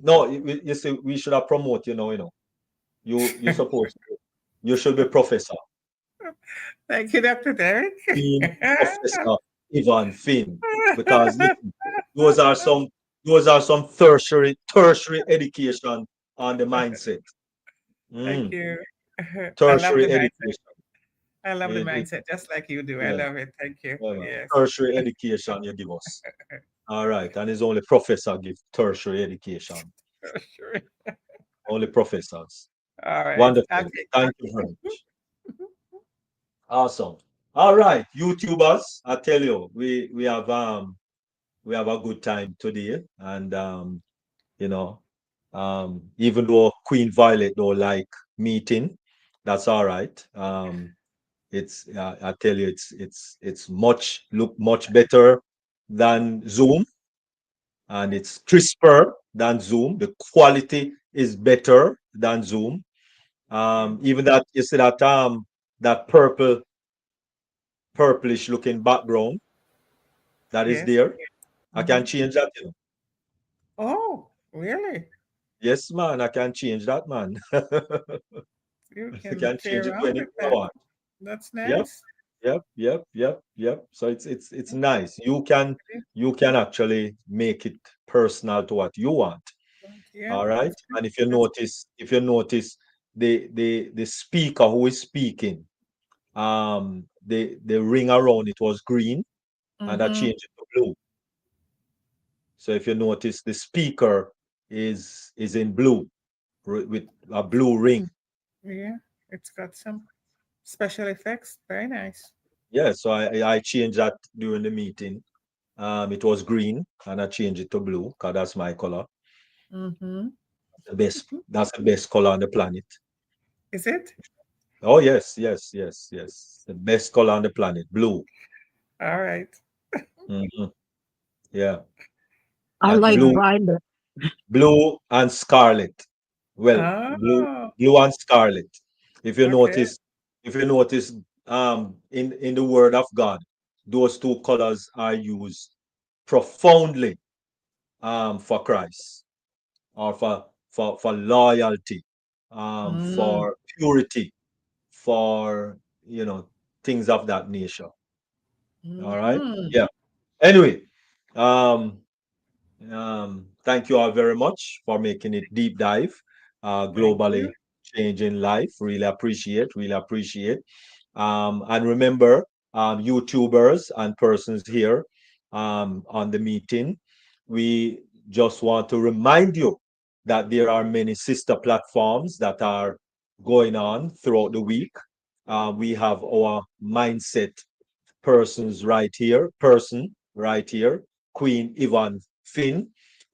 no, you see, we should have promote. You're supposed to. You should be Professor. Thank you, Dr. Derek. Queen Professor Yvonne Finn, because listen, those are some tertiary education on the mindset. Thank you. I love the Tertiary mindset. education. I love the It, mindset, just like you do. I yeah, love it. Thank you. Yes. tertiary education you give us. All right, and it's only professor give tertiary education. Sure. Only professors. All right. Wonderful. Thank you very much. Awesome. All right, YouTubers, I tell you, we have a good time today, and even though Queen Violet don't like meeting, that's all right. It's I tell you, it's much better than Zoom, and it's crisper than Zoom. The quality is better than Zoom. Even that you see that purplish looking background that is Yes. there. I can change that. Oh, really? Yes, man, I can change that, man. You I can can play change it to around anything with I that. want. That's Yep, nice. yep. So it's nice. You can actually make it personal to what you want. Yeah, All right. that's good. And if you That's notice the speaker who is speaking, the ring around it was green and I changed it to blue. So if you notice the speaker is in blue with a blue ring. Yeah, it's got some special effects. Very nice. Yeah, so I changed that during the meeting. It was green and I changed it to blue because that's my color. Mm-hmm. That's the best color on the planet. Is it? Oh yes. The best color on the planet, blue. All right. Mhm. Yeah. I That's like All right. blue and scarlet. Well, Oh, blue and scarlet. If you okay. notice, in the word of God, those two colors are used profoundly for Christ, or for loyalty, Mm. for purity, for things of that nature. All right. Mm-hmm. Yeah. Anyway, um, thank you all very much for making it deep dive, Thank you. globally changing life. Really appreciate. And remember, YouTubers and persons here on the meeting, we just want to remind you that there are many sister platforms that are going on throughout the week. We have our mindset person right here, Queen Yvonne Finn,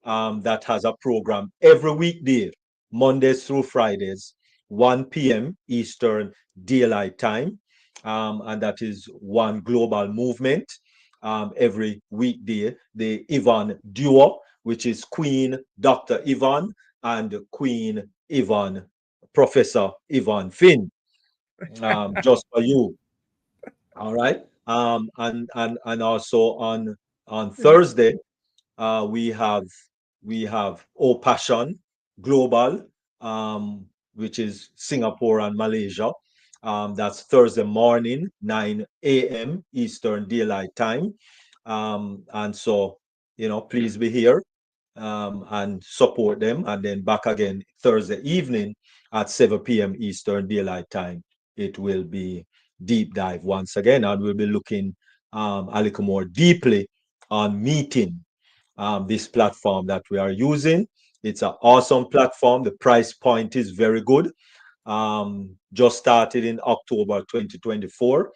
that has a program every weekday, Mondays through Fridays, 1 p.m. Eastern Daylight Time. And that is one global movement every weekday. The Yvonne Duo, which is Queen Dr. Yvonne and Queen Yvonne, Professor Yvonne Finn, just for you. All right. And also on Thursday, we have O Passion Global, which is Singapore and Malaysia. That's Thursday morning, 9 a.m. Eastern Daylight Time. And so, please be here and support them. And then back again Thursday evening at 7 p.m. Eastern Daylight Time. It will be deep dive once again, and we'll be looking a little more deeply on MEETN, this platform that we are using. It's an awesome platform. The price point is very good. Just started in October 2024.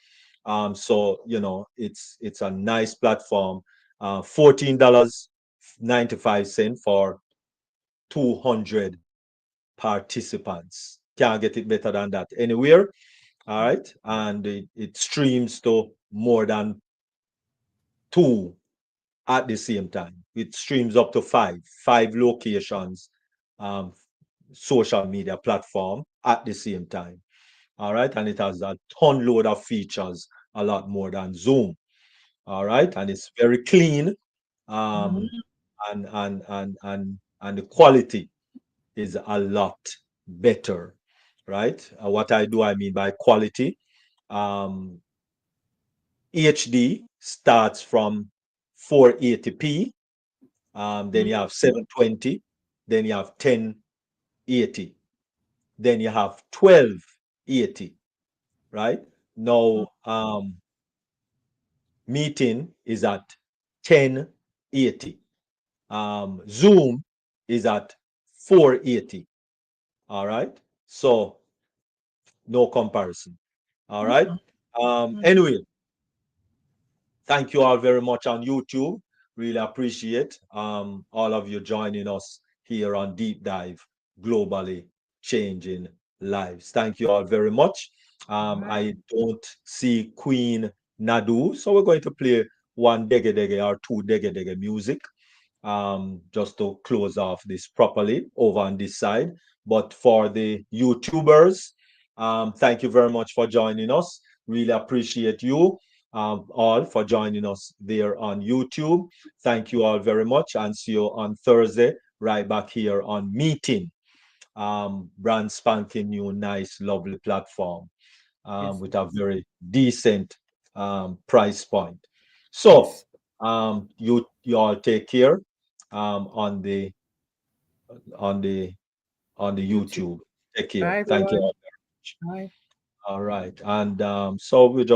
So it's a nice platform. $14.95 for 200 participants. Can't get it better than that anywhere. All right. And it streams to more than 2 at the same time. It streams up to 5 locations, um, social media platform at the same time. All right. And it has a ton load of features, a lot more than Zoom. All right. And it's very clean. Um, and the quality is a lot better. Right. What I mean by quality. Um, HD starts from 480p, then you have 720, then you have 1080, then you have 1280, right? Now, MEETN is at 1080. Zoom is at 480. All right. So no comparison. All right. Anyway, thank you all very much on YouTube. Really appreciate all of you joining us here on Deep Dive Globally Changing Lives. Thank you all very much. I don't see Queen Nadu, so we're going to play one dege dege or two dege dege music just to close off this properly over on this side. But for the YouTubers, thank you very much for joining us. Really appreciate you all for joining us there on YouTube. Thank you all very much, and see you on Thursday right back here on MEETN. Brand spanking new, nice, lovely platform with a very decent price point. So you all take care on the on the YouTube. Take care. Bye, Thank you everyone. all. Bye. All right. And so we just